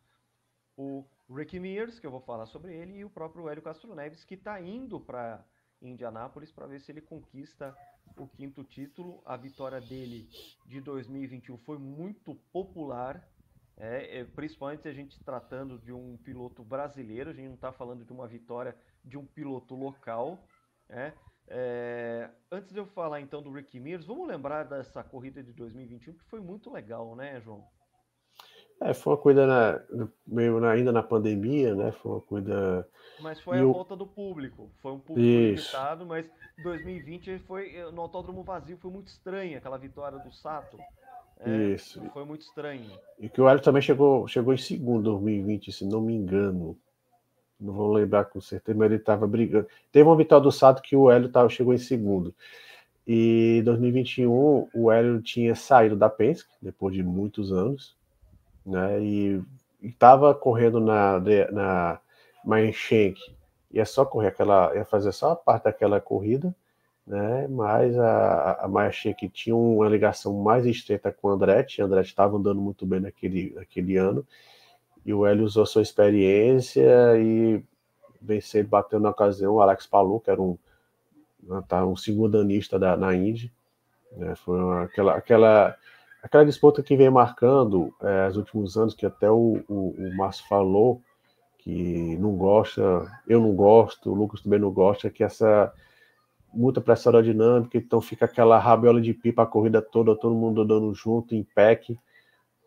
A: O Ricky Mears, que eu vou falar sobre ele, e o próprio Hélio Castro Neves, que está indo para Indianápolis para ver se ele conquista o 5º título. A vitória dele de 2021 foi muito popular, principalmente a gente tratando de um piloto brasileiro. A gente não está falando de uma vitória de um piloto local, né? Antes de eu falar então do Ricky Mears, vamos lembrar dessa corrida de 2021, que foi muito legal, né, João?
B: Foi uma corrida ainda na pandemia, né? Foi uma corrida...
A: Mas foi a volta do público. Foi um público limitado, mas 2020 foi no autódromo vazio. Foi muito estranho aquela vitória do Sato.
B: Isso.
A: Foi muito estranho.
B: E que o Hélio também chegou em segundo em 2020, se não me engano. Não vou lembrar com certeza, mas ele estava brigando. Teve uma vitória do Sato que o Hélio chegou em segundo. E em 2021, o Hélio tinha saído da Penske, depois de muitos anos, né? E estava correndo na Mayenschenk. Ia só correr ia fazer só a parte daquela corrida, né? Mas a Mayenschenk tinha uma ligação mais estreita com o Andretti. O Andretti estava andando muito bem naquele ano. E o Hélio usou sua experiência e venceu, bateu na ocasião o Alex Palou, que era um segundanista na Indy, né? Foi aquela disputa que vem marcando os últimos anos, que até o Márcio falou que não gosta, eu não gosto, o Lucas também não gosta, que essa muita pressão aerodinâmica, então fica aquela rabiola de pipa a corrida toda, todo mundo andando junto em pack,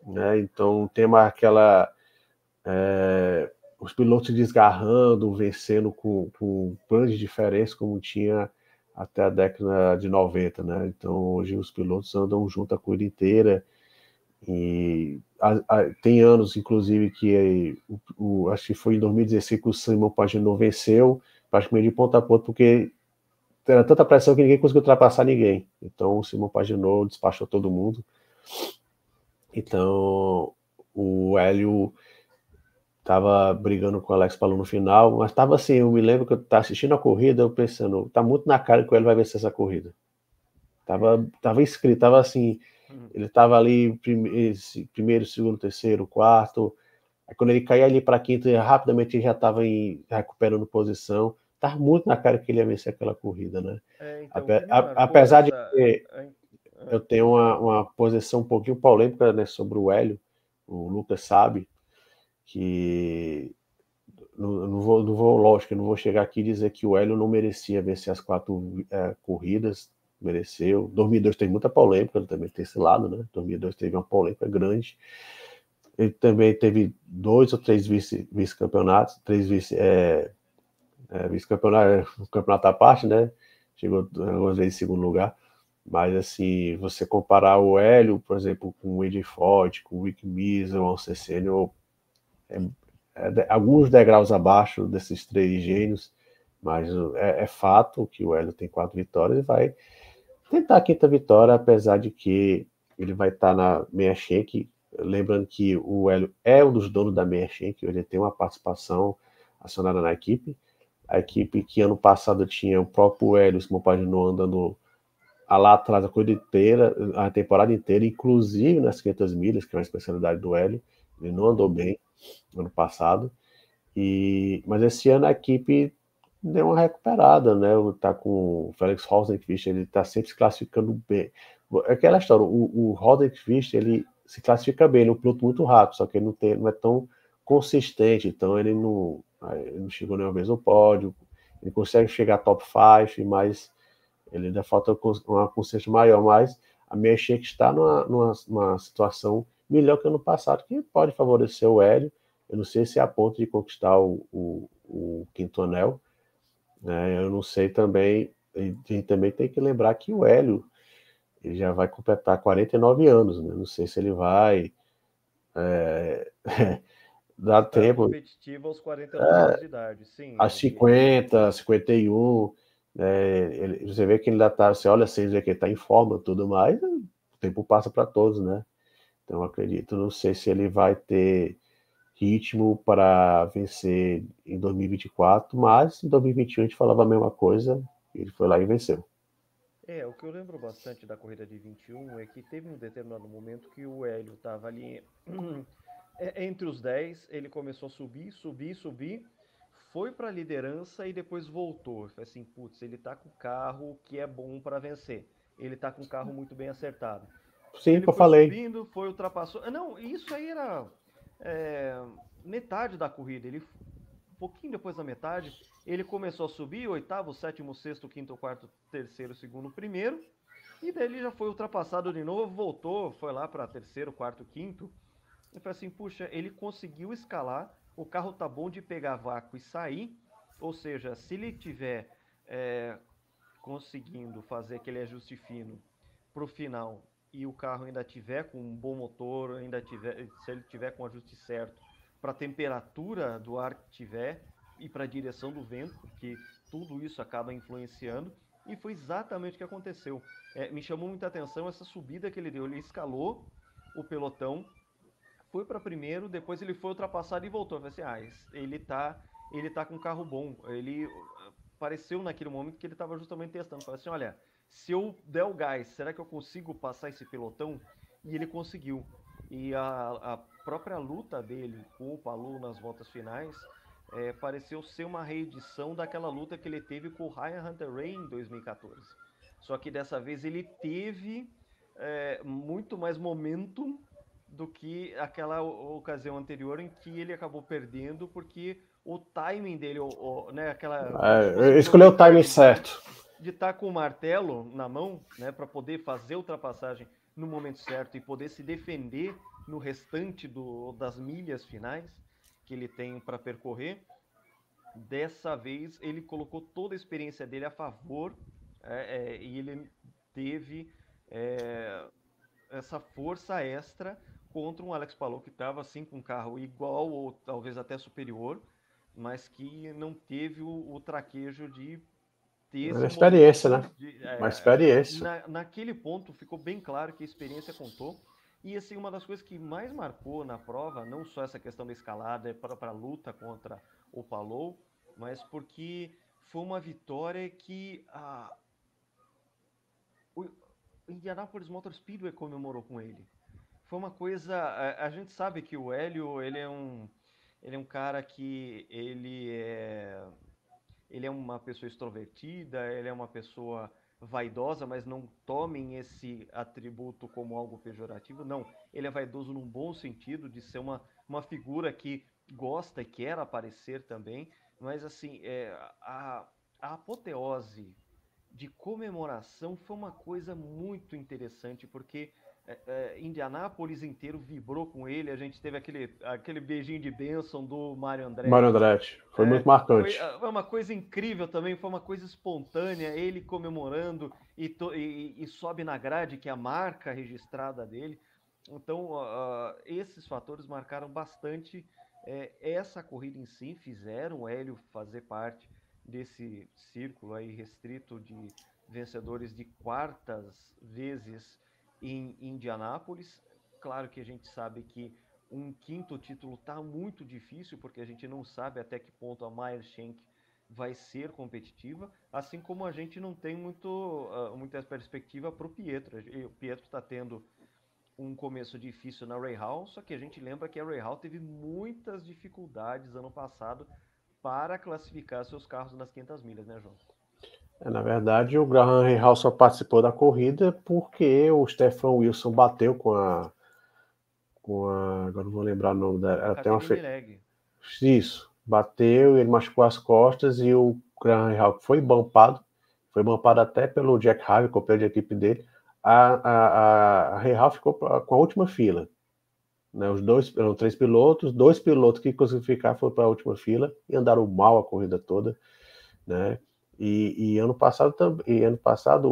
B: né? Então tem aquela os pilotos se desgarrando, vencendo com grandes diferenças, como tinha até a década de 90, né? Então hoje os pilotos andam junto a corrida inteira, e tem anos, inclusive, que acho que foi em 2016 que o Simon Pagenaud venceu, praticamente de ponta a ponta, porque era tanta pressão que ninguém conseguiu ultrapassar ninguém. Então o Simon Pagenaud despachou todo mundo. Então o Hélio estava brigando com o Alex Palou no final, mas estava assim, eu me lembro que eu estava assistindo a corrida, eu pensando, tá muito na cara que o Hélio vai vencer essa corrida. Tava escrito, tava assim, ele estava ali primeiro, segundo, terceiro, quarto, aí quando ele caía ali para quinto, rapidamente ele já estava recuperando posição. Tava muito na cara que ele ia vencer aquela corrida, né?
A: Então,
B: apesar de que eu tenho uma posição um pouquinho polêmica, né, sobre o Hélio, o Lucas sabe, que não vou, lógico, eu não vou chegar aqui e dizer que o Hélio não merecia vencer as 4 corridas, mereceu. 2002 teve muita polêmica, ele também tem esse lado, né? 2002 teve uma polêmica grande. Ele também teve 2 ou 3 vice-campeonatos, 3 vice-campeonato, campeonato à parte, né? Chegou algumas vezes em segundo lugar. Mas, assim, você comparar o Hélio, por exemplo, com o AJ Foyt, com o Rick Mears, o Alce Senior, alguns degraus abaixo desses três gênios, mas é fato que o Hélio tem 4 vitórias e vai tentar a quinta vitória, apesar de que ele vai estar na Meia Shank. Lembrando que o Hélio é um dos donos da Meia Shank, ele tem uma participação acionada na equipe. A equipe que ano passado tinha o próprio Hélio se compaginou andando lá atrás a coisa inteira, a temporada inteira, inclusive nas 500 milhas, que é uma especialidade do Hélio. Ele não andou bem no ano passado. Mas esse ano a equipe deu uma recuperada, né? Tá com o Felix Rosenqvist, ele tá sempre se classificando bem. É aquela história, o Rosenqvist, ele se classifica bem, ele é um piloto muito rápido, só que ele não é tão consistente, então ele não chegou nenhuma vez no pódio, ele consegue chegar top 5, mas ele ainda falta uma consistência maior, mas a Mercedes está numa situação melhor que ano passado, que pode favorecer o Hélio. Eu não sei se é a ponto de conquistar o quinto anel, né? Eu não sei também, a gente também tem que lembrar que o Hélio ele já vai completar 49 anos, né? Não sei se ele vai dar
A: Estar
B: tempo
A: competitivo aos 49 anos de idade, sim.
B: a 50, 51, você vê que ele ainda tá, você olha assim, vê que ele tá em forma e tudo mais, o tempo passa para todos, né? Então eu acredito, não sei se ele vai ter ritmo para vencer em 2024, mas em 2021 a gente falava a mesma coisa, ele foi lá e venceu.
A: O que eu lembro bastante da corrida de 21 é que teve um determinado momento que o Hélio estava ali entre os 10, ele começou a subir, foi para a liderança e depois voltou. Foi assim, putz, ele tá com o carro que é bom para vencer. Ele tá com o carro muito bem acertado.
B: Sim,
A: Ele
B: que eu
A: foi
B: falei.
A: subindo, foi ultrapassou. Não, isso aí era é, metade da corrida. Ele um pouquinho depois da metade, ele começou a subir, oitavo, sétimo, sexto, quinto, quarto, terceiro, segundo, primeiro, e daí ele já foi ultrapassado de novo, voltou, foi lá para terceiro, quarto, quinto. Eu falei assim, puxa, ele conseguiu escalar, o carro tá bom de pegar vácuo e sair, ou seja, se ele tiver conseguindo fazer aquele ajuste fino pro final e o carro ainda tiver com um bom motor, se ele tiver com o ajuste certo para a temperatura do ar que tiver e para a direção do vento, porque tudo isso acaba influenciando. E foi exatamente o que aconteceu. Me chamou muita atenção essa subida que ele deu. Ele escalou o pelotão, foi para primeiro, depois ele foi ultrapassado e voltou. Eu falei assim, ele tá com um carro bom. Ele pareceu naquele momento que ele estava justamente testando. Falei assim, olha, se eu der o gás, será que eu consigo passar esse pelotão? E ele conseguiu. E a própria luta dele com o Palou nas voltas finais pareceu ser uma reedição daquela luta que ele teve com o Ryan Hunter-Reay em 2014. Só que dessa vez ele teve muito mais momentum do que aquela ocasião anterior em que ele acabou perdendo porque o timing dele, né, ele
B: Escolheu o timing certo.
A: De estar com o martelo na mão, né, para poder fazer a ultrapassagem no momento certo e poder se defender no restante das milhas finais que ele tem para percorrer. Dessa vez ele colocou toda a experiência dele a favor e ele teve essa força extra contra um Alex Palou que estava assim com um carro igual ou talvez até superior, mas que não teve o traquejo de ter
B: Uma
A: esse
B: experiência,
A: momento.
B: né? Uma experiência.
A: Naquele ponto ficou bem claro que a experiência contou. E assim, uma das coisas que mais marcou na prova, não só essa questão da escalada para a luta contra o Palou, mas porque foi uma vitória que o Indianapolis Motor Speedway comemorou com ele. Foi uma coisa. A gente sabe que o Hélio, ele é um cara que ele é uma pessoa extrovertida, ele é uma pessoa vaidosa, mas não tomem esse atributo como algo pejorativo. Não, ele é vaidoso num bom sentido, de ser uma figura que gosta e quer aparecer também. Mas assim, a apoteose de comemoração foi uma coisa muito interessante, porque Indianápolis inteiro vibrou com ele, a gente teve aquele beijinho de bênção do Mário Andretti.
B: Mário Andretti, foi muito marcante.
A: Foi uma coisa incrível também, foi uma coisa espontânea, ele comemorando e sobe na grade, que é a marca registrada dele. Então, esses fatores marcaram bastante essa corrida em si, fizeram o Hélio fazer parte desse círculo aí restrito de vencedores de quartas vezes em Indianápolis. Claro que a gente sabe que um quinto título está muito difícil, porque a gente não sabe até que ponto a Meyer Shank vai ser competitiva, assim como a gente não tem muita perspectiva para o Pietro. O Pietro está tendo um começo difícil na Rahal, só que a gente lembra que a Rahal teve muitas dificuldades ano passado para classificar seus carros nas 500 milhas, né, João?
B: Na verdade, o Graham Rahal só participou da corrida porque o Stefan Wilson bateu com a agora não vou lembrar o nome dela. Ela tem uma Isso, bateu, ele machucou as costas e o Graham Rahal foi bumpado até pelo Jack Harvey, companheiro de equipe dele. A Rahal ficou com a última fila. Né? Eram 3 pilotos, 2 pilotos que conseguiram ficar foram para a última fila e andaram mal a corrida toda, né? E ano passado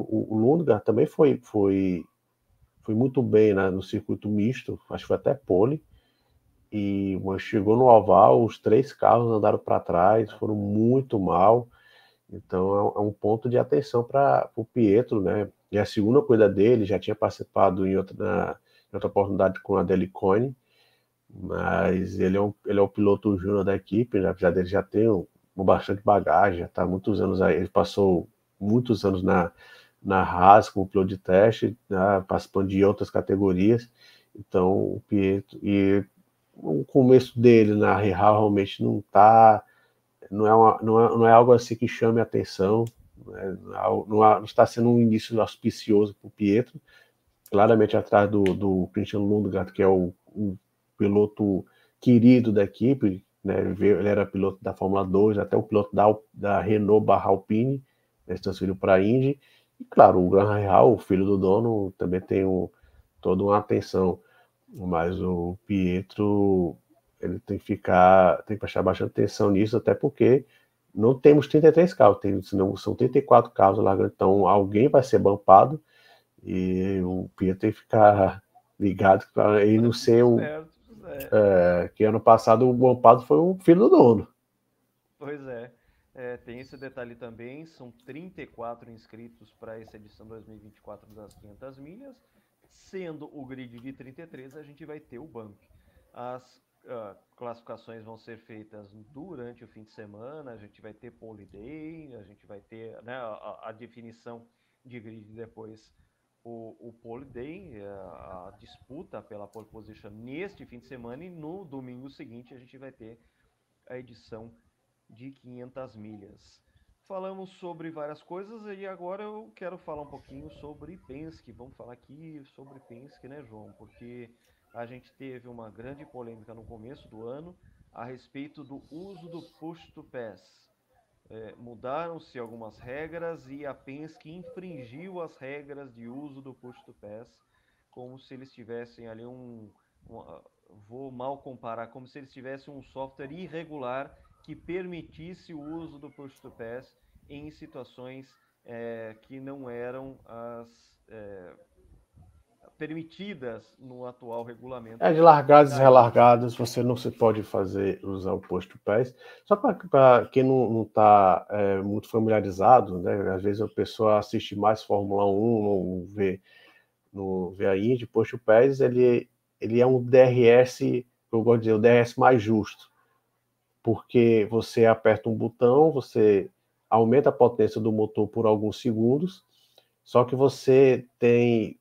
B: o Lundgaard também foi muito bem, né, no circuito misto, acho que foi até pole, mas chegou no oval, os 3 carros andaram para trás, foram muito mal. Então é um ponto de atenção para o Pietro, né? E a segunda corrida dele, já tinha participado em outra oportunidade com a Dale Coyne, mas ele é o piloto júnior da equipe, né? Apesar dele já ter bastante bagagem, já está muitos anos aí, ele passou muitos anos na Haas como piloto de teste, né? Participando de outras categorias. Então o Pietro, e o começo dele na Rahal realmente não é algo assim que chame a atenção, não está sendo um início auspicioso para o Pietro, claramente atrás do Christian Lundgaard, que é o piloto querido da equipe, né? Ele era piloto da Fórmula 2, até o piloto da Renault Alpine, ele se transferiu para a Indy, e claro, o Graham Rahal, o filho do dono, também tem toda uma atenção, mas o Pietro, ele tem que prestar bastante atenção nisso, até porque não temos 33 carros, são 34 carros largando, então alguém vai ser bumpado e o Pietro tem que ficar ligado para ele não ser que ano passado o bumpado foi o filho do dono.
A: Pois tem esse detalhe também, são 34 inscritos para essa edição 2024 das 500 milhas, sendo o grid de 33, a gente vai ter o bump. As classificações vão ser feitas durante o fim de semana, a gente vai ter pole day, a gente vai ter, né, a definição de grid depois, o pole day, a disputa pela pole position neste fim de semana, e no domingo seguinte a gente vai ter a edição de 500 milhas. Falamos sobre várias coisas e agora eu quero falar um pouquinho sobre Penske. Vamos falar aqui sobre Penske, né, João? Porque a gente teve uma grande polêmica no começo do ano a respeito do uso do push to pass. Mudaram-se algumas regras e a Penske infringiu as regras de uso do push to pass, como se eles tivessem ali vou mal comparar, como se eles tivessem um software irregular que permitisse o uso do push to pass em situações que não eram as permitidas no atual regulamento.
B: De largadas e relargadas, você não se pode usar o push to pass. Só para quem não está muito familiarizado, né? Às vezes a pessoa assiste mais Fórmula 1, não vê a Indy. Push to pass, ele é um DRS, eu gosto de dizer, o DRS mais justo, porque você aperta um botão, você aumenta a potência do motor por alguns segundos, só que você tem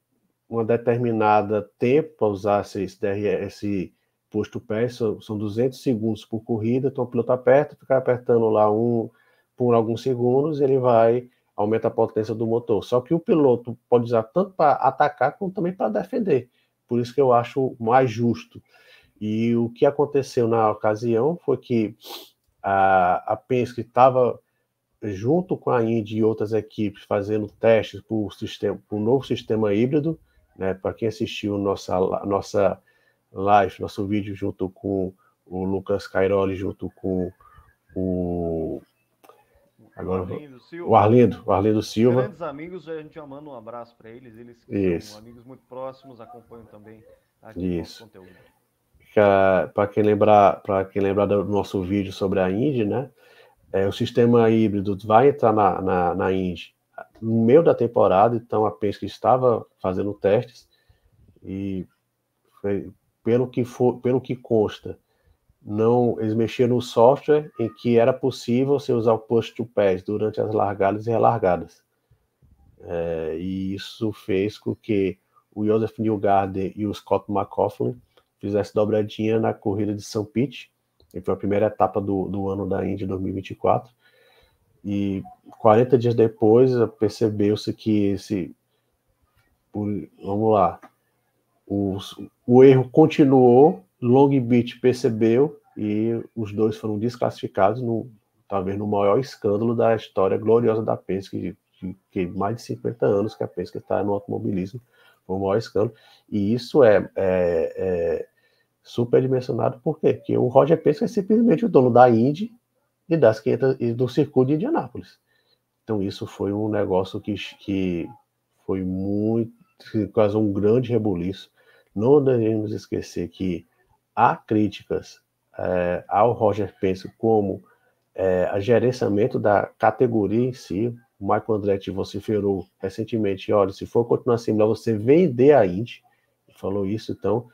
B: uma determinada tempo para usar esse push to pass, são 200 segundos por corrida, então o piloto fica apertando lá por alguns segundos, ele vai aumentar a potência do motor. Só que o piloto pode usar tanto para atacar como também para defender. Por isso que eu acho mais justo. E o que aconteceu na ocasião foi que a Penske estava junto com a Indy e outras equipes fazendo testes para o novo sistema híbrido, né? Para quem assistiu nossa live, nosso vídeo junto com o Lucas Cairoli, junto com o Arlindo Silva.
A: Grandes amigos, a gente já manda um abraço para eles. Eles são amigos muito próximos, acompanham também aqui o nosso conteúdo.
B: Para quem lembrar do nosso vídeo sobre a Indy, né? O sistema híbrido vai entrar na Indy no meio da temporada, então a Penske estava fazendo testes e pelo que consta, eles mexeram no software em que era possível você usar o push to pass durante as largadas e relargadas. E isso fez com que o Joseph Newgarden e o Scott McLaughlin fizessem dobradinha na corrida de St. Pete, que foi a primeira etapa do ano da Indy 2024. E 40 dias depois percebeu-se que vamos lá, o erro continuou, Long Beach percebeu e os dois foram desclassificados talvez no maior escândalo da história gloriosa da Penske, que mais de 50 anos que a Penske está no automobilismo, foi o maior escândalo, e isso é superdimensionado. Por quê? Porque o Roger Penske é simplesmente o dono da Indy e das 500 e do circuito de Indianápolis. Então isso foi um negócio que foi muito, causou um grande rebuliço. Não devemos esquecer que há críticas ao Roger Penske como a gerenciamento da categoria em si. O Michael Andretti vociferou recentemente, olha, se for continuar assim, melhor você vender a Indy. Ele falou isso. Então,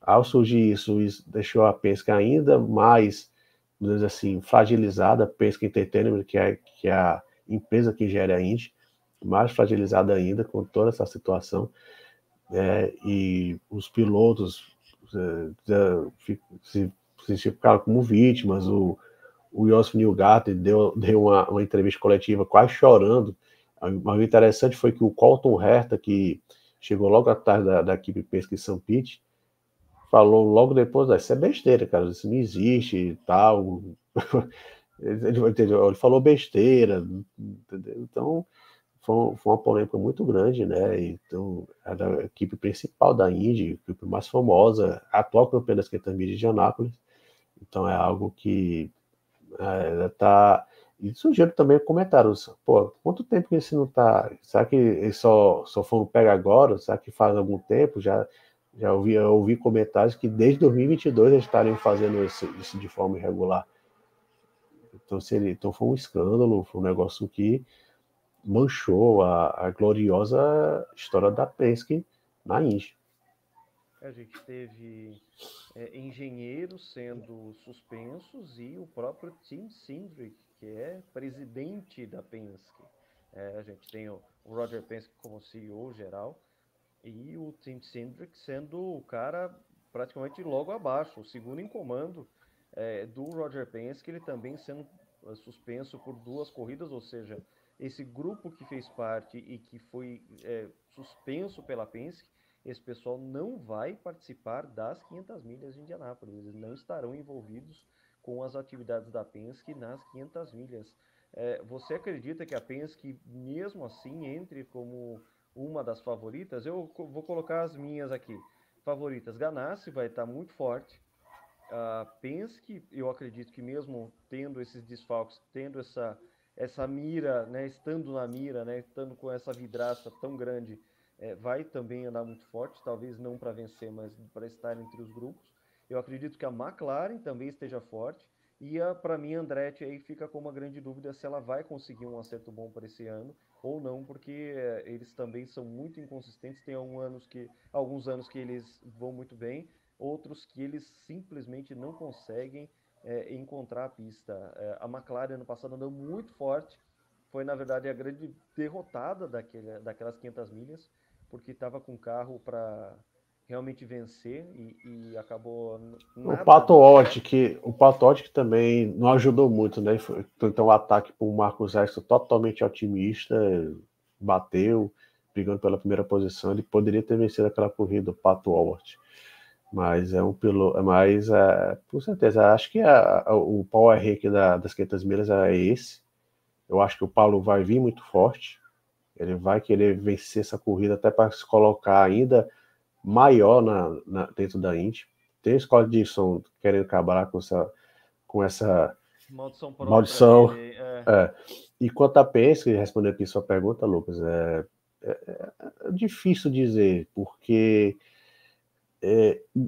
B: ao surgir isso deixou a Penske ainda mais, vamos dizer assim, fragilizada. A Penske Entertainment, que é a empresa que gera a Indy, mais fragilizada ainda com toda essa situação. E os pilotos se ficaram como vítimas. O Joseph Newgarden deu uma entrevista coletiva quase chorando. Mas o interessante foi que o Colton Herta, que chegou logo atrás da equipe Penske em St. Pete, falou logo depois, isso é besteira, cara, isso não existe e tal. Ele falou besteira, entendeu? Então foi uma polêmica muito grande, né? Então, era a equipe principal da Indy, a equipe mais famosa, a atual campeã das 500 milhas de Indianápolis. Então é algo que tá. E surgiram também comentários: pô, quanto tempo que esse não tá? Será que eles só foram pegar agora? Será que faz algum tempo? Já ouvi comentários que desde 2022 eles estarem fazendo isso de forma irregular. Então foi um escândalo, foi um negócio que manchou a gloriosa história da Penske na Indy.
A: A gente teve engenheiros sendo suspensos e o próprio Tim Cindric, que é presidente da Penske. A gente tem o Roger Penske como CEO geral e o Tim Cindric sendo o cara praticamente logo abaixo, o segundo em comando do Roger Penske, ele também sendo suspenso por 2 corridas, ou seja, esse grupo que fez parte e que foi suspenso pela Penske, esse pessoal não vai participar das 500 milhas de Indianápolis, eles não estarão envolvidos com as atividades da Penske nas 500 milhas. Você acredita que a Penske, mesmo assim, entre como uma das favoritas? Eu vou colocar as minhas aqui. Favoritas, Ganassi vai estar muito forte. A Penske, eu acredito que mesmo tendo esses desfalques, tendo essa mira, né, estando na mira, né, estando com essa vidraça tão grande, vai também andar muito forte, talvez não para vencer, mas para estar entre os grupos. Eu acredito que a McLaren também esteja forte, e para mim a Andretti aí fica com uma grande dúvida se ela vai conseguir um acerto bom para esse ano ou não, porque eles também são muito inconsistentes, tem alguns anos que eles vão muito bem, outros que eles simplesmente não conseguem encontrar a pista. A McLaren ano passado andou muito forte, foi na verdade a grande derrotada daquelas 500 milhas, porque estava com carro para realmente vencer e acabou nada.
B: O Pato Ward que também não ajudou muito, né? Então o ataque para o Marcus Ericsson totalmente otimista, bateu, brigando pela primeira posição. Ele poderia ter vencido aquela corrida, o Pato Ward. Mas é um piloto, mas com certeza, acho que o power rank das 500 milhas é esse. Eu acho que o Paulo vai vir muito forte. Ele vai querer vencer essa corrida até para se colocar ainda maior dentro da Indy. Tem o Scott Dixon querendo acabar com essa
A: Maldição própria
B: maldição.
A: dele.
B: E quanto a Penske, respondendo aqui sua pergunta, Lucas, é difícil dizer, porque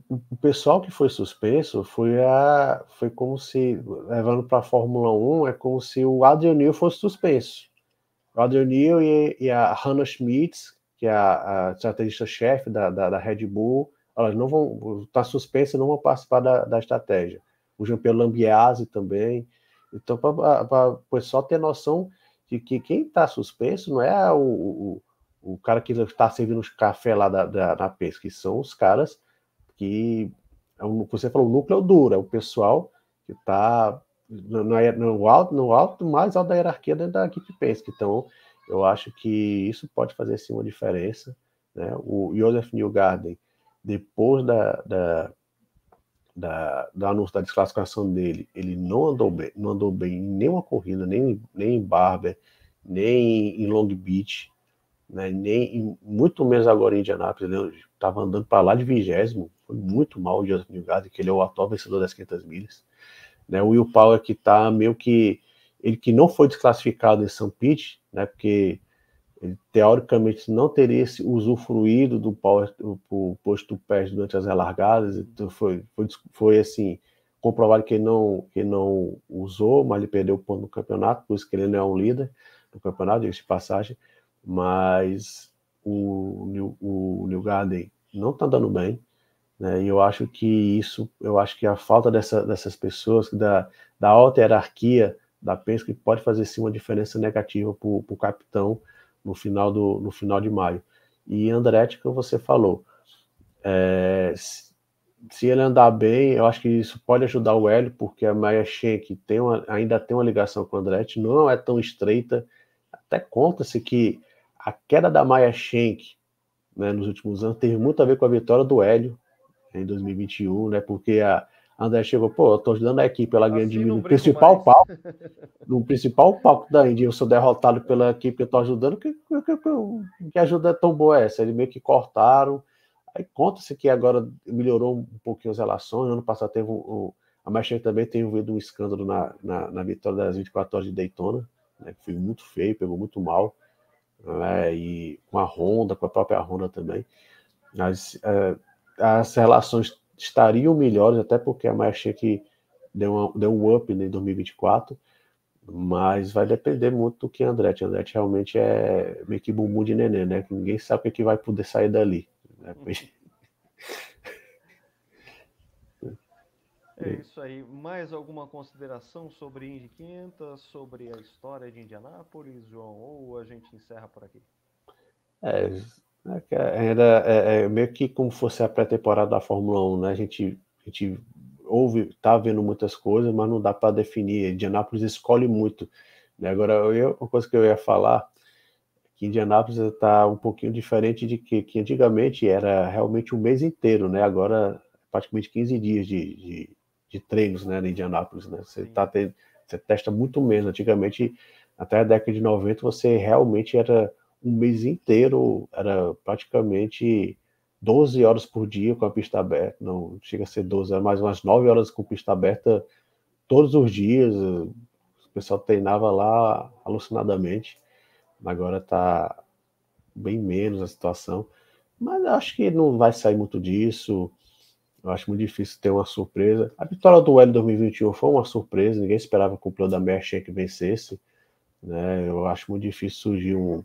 B: o pessoal que foi suspenso foi como se, levando para a Fórmula 1, é como se o Adrian Newey fosse suspenso. O Adrian Newey e a Hannah Schmitz, que é a estrategista-chefe da Red Bull, elas não vão estar suspensas e não vão participar da estratégia. O Jean-Pierre Lambiase também. Então, para o pessoal ter noção de que quem está suspenso não é o cara que está servindo os café lá na Penske, que são os caras que, você falou, o núcleo duro, é o pessoal que está no alto, mais alto da hierarquia dentro da equipe Penske. Então, eu acho que isso pode fazer sim uma diferença, né? O Josef Newgarden, depois do anúncio da desclassificação dele, ele não andou bem em nenhuma corrida, nem em Barber, nem em Long Beach, né? Muito menos agora em Indianápolis. Ele estava andando para lá de 20º, foi muito mal o Josef Newgarden, que ele é o atual vencedor das 500 milhas. Né, o Will Power que está meio que... Ele que não foi desclassificado em St. Pete, né, porque ele teoricamente não teria usufruído do posto pés durante as relargadas, então foi assim, comprovado que ele não usou, mas ele perdeu o ponto no campeonato, por isso que ele não é um líder do campeonato, diga-se de passagem, mas o Newgarden não está dando bem, né? E eu acho que a falta dessas pessoas, da alta hierarquia da Penske, pode fazer sim uma diferença negativa para o capitão no final de maio. E Andretti, que você falou, se ele andar bem, eu acho que isso pode ajudar o Hélio, porque a Maya Schenck ainda tem uma ligação com o Andretti, não é tão estreita. Até conta-se que a queda da Maya Schenck, né, nos últimos anos teve muito a ver com a vitória do Hélio em 2021, né? Porque a André chegou, eu tô ajudando a equipe, ela ganha de mim no principal palco da Indy, eu sou derrotado pela equipe que eu tô ajudando, que ajuda tão boa é essa? Eles meio que cortaram, aí conta-se que agora melhorou um pouquinho as relações, ano passado teve a Machine também teve um escândalo na vitória das 24 horas de Daytona, né, que foi muito feio, pegou muito mal, né, e com a própria Honda também, mas as relações estariam melhores, até porque a Maya Schenck deu um up em 2024, mas vai depender muito do que Andretti. Andretti realmente é meio que bumbum de neném, né? Que ninguém sabe o que vai poder sair dali. Né?
A: É isso aí. Mais alguma consideração sobre Indy 500, sobre a história de Indianápolis, João? Ou a gente encerra por aqui?
B: Ainda é meio que como fosse a pré-temporada da Fórmula 1, né? A gente tá vendo muitas coisas, mas não dá para definir. Indianápolis escolhe muito, né? Agora, uma coisa que eu ia falar, que Indianápolis está um pouquinho diferente de que antigamente era realmente um mês inteiro, né? Agora, praticamente 15 dias de treinos, né, em Indianápolis, né? Você testa muito menos. Antigamente, até a década de 90, você realmente era um mês inteiro, era praticamente 12 horas por dia com a pista aberta, não chega a ser 12, era mais umas 9 horas com pista aberta todos os dias, o pessoal treinava lá alucinadamente, agora está bem menos a situação, mas acho que não vai sair muito disso, eu acho muito difícil ter uma surpresa. A vitória do Hélio 2021 foi uma surpresa, ninguém esperava que o piloto da Maya Schenck vencesse, né? Eu acho muito difícil surgir um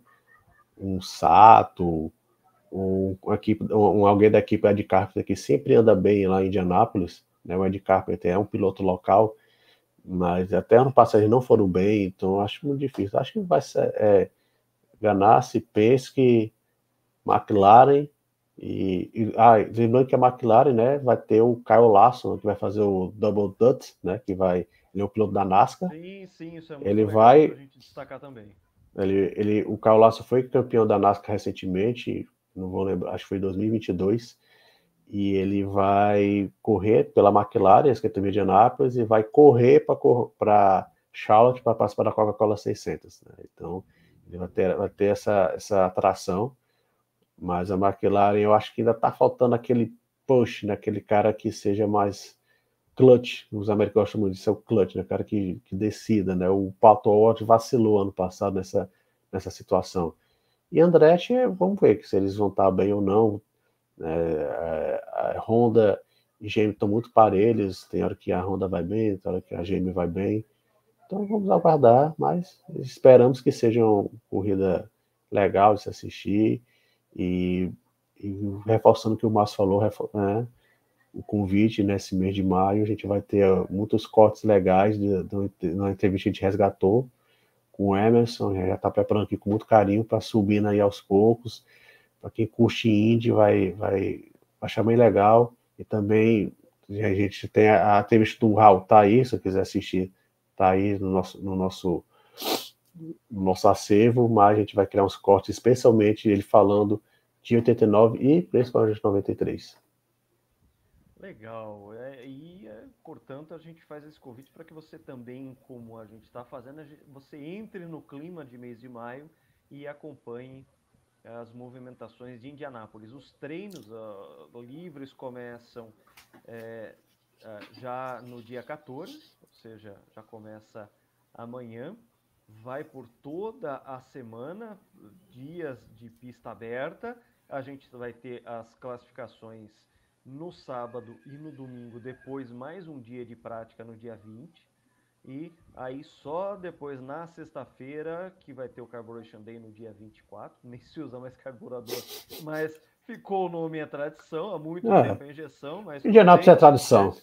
B: Sato, alguém da equipe Ed Carpenter que sempre anda bem lá em Indianápolis, né? O Ed Carpenter é um piloto local, mas até ano passado eles não foram bem, então eu acho muito difícil. Acho que vai ser Ganassi, Penske, McLaren lembrando que a McLaren, né, vai ter o Kyle Larson, que vai fazer o Double Dutch, né, ele é o piloto da NASCAR.
A: Sim, isso é muito legal pra gente destacar também.
B: O Kyle Larson foi campeão da NASCAR recentemente, não vou lembrar, acho que foi em 2022, e ele vai correr pela McLaren, que é também de Anápolis, e vai correr para Charlotte para participar da Coca-Cola 600. Né? Então, vai ter essa atração, mas a McLaren eu acho que ainda está faltando aquele push, né? Aquele cara que seja mais clutch, os americanos chamam de ser o clutch, né? Cara que decida, né? O Pato Ward vacilou ano passado nessa situação. E Andretti, vamos ver se eles vão estar bem ou não. A Honda e GM estão muito parelhos, tem hora que a Honda vai bem, tem hora que a GM vai bem. Então vamos aguardar, mas esperamos que seja uma corrida legal de se assistir. E reforçando o que o Márcio falou, né, o convite nesse mês de maio, a gente vai ter muitos cortes legais na entrevista que a gente resgatou com o Emerson, já está preparando aqui com muito carinho para subir aí aos poucos. Para quem curte indie, vai achar bem legal. E também a gente tem a entrevista do Raul, tá aí, se você quiser assistir, tá aí no nosso acervo, mas a gente vai criar uns cortes, especialmente ele falando de 89 e principalmente de 93.
A: Legal. Portanto, a gente faz esse convite para que você também, como a gente está fazendo, você entre no clima de mês de maio e acompanhe as movimentações de Indianápolis. Os treinos livres começam já no dia 14, ou seja, já começa amanhã, vai por toda a semana, dias de pista aberta. A gente vai ter as classificações no sábado e no domingo, depois mais um dia de prática no dia 20. E aí só depois na sexta-feira que vai ter o Carburation Day no dia 24, nem se usa mais carburador, mas ficou o nome e a tradição, há muito tempo a injeção, mas
B: Indianápolis é tradição.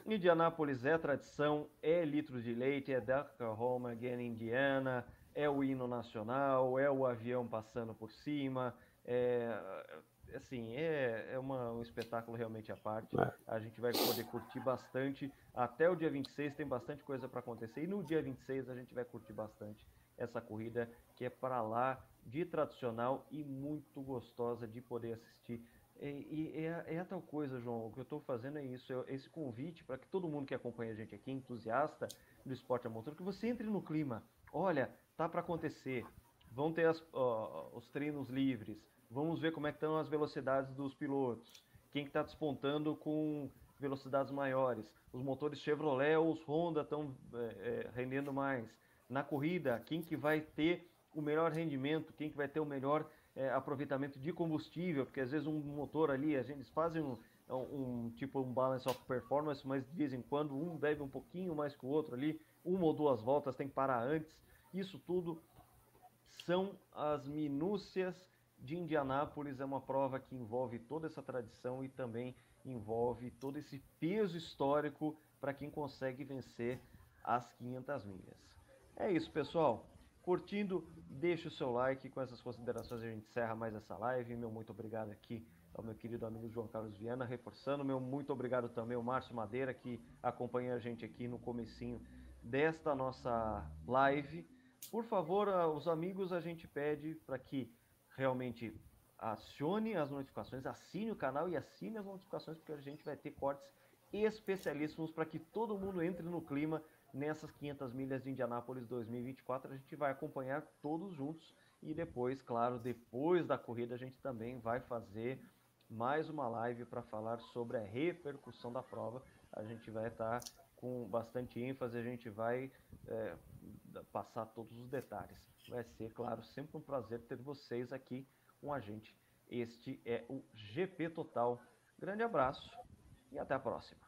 A: Indianápolis é tradição, é litros de leite, é Dakar Home Again Indiana, é o hino nacional, é o avião passando por cima, um espetáculo realmente à parte. A gente vai poder curtir bastante. Até o dia 26 tem bastante coisa para acontecer. E no dia 26 a gente vai curtir bastante essa corrida que é para lá de tradicional e muito gostosa de poder assistir. É a tal coisa, João, o que eu estou fazendo é isso, esse convite para que todo mundo que acompanha a gente aqui, entusiasta do esporte a motor, que você entre no clima. Olha, tá para acontecer. Vão ter os treinos livres. Vamos ver como é que estão as velocidades dos pilotos. Quem que está despontando com velocidades maiores. Os motores Chevrolet ou os Honda estão rendendo mais. Na corrida, quem que vai ter o melhor rendimento, quem que vai ter o melhor aproveitamento de combustível, porque às vezes um motor ali, eles fazem um balance of performance, mas de vez em quando um bebe um pouquinho mais que o outro ali, uma ou duas voltas tem que parar antes. Isso tudo são as minúcias de Indianápolis. É uma prova que envolve toda essa tradição e também envolve todo esse peso histórico para quem consegue vencer as 500 milhas. É isso, pessoal. Curtindo, deixa o seu like. Com essas considerações a gente encerra mais essa live. Meu muito obrigado aqui ao meu querido amigo João Carlos Viana, reforçando. Meu muito obrigado também ao Márcio Madeira, que acompanha a gente aqui no comecinho desta nossa live. Por favor, os amigos, a gente pede para que realmente acione as notificações, assine o canal e assine as notificações, porque a gente vai ter cortes especialíssimos para que todo mundo entre no clima nessas 500 milhas de Indianápolis 2024. A gente vai acompanhar todos juntos e depois, claro, depois da corrida, a gente também vai fazer mais uma live para falar sobre a repercussão da prova. A gente vai estar com bastante ênfase, a gente vai passar todos os detalhes. Vai ser, claro, sempre um prazer ter vocês aqui com a gente. Este é o GP Total. Grande abraço e até a próxima.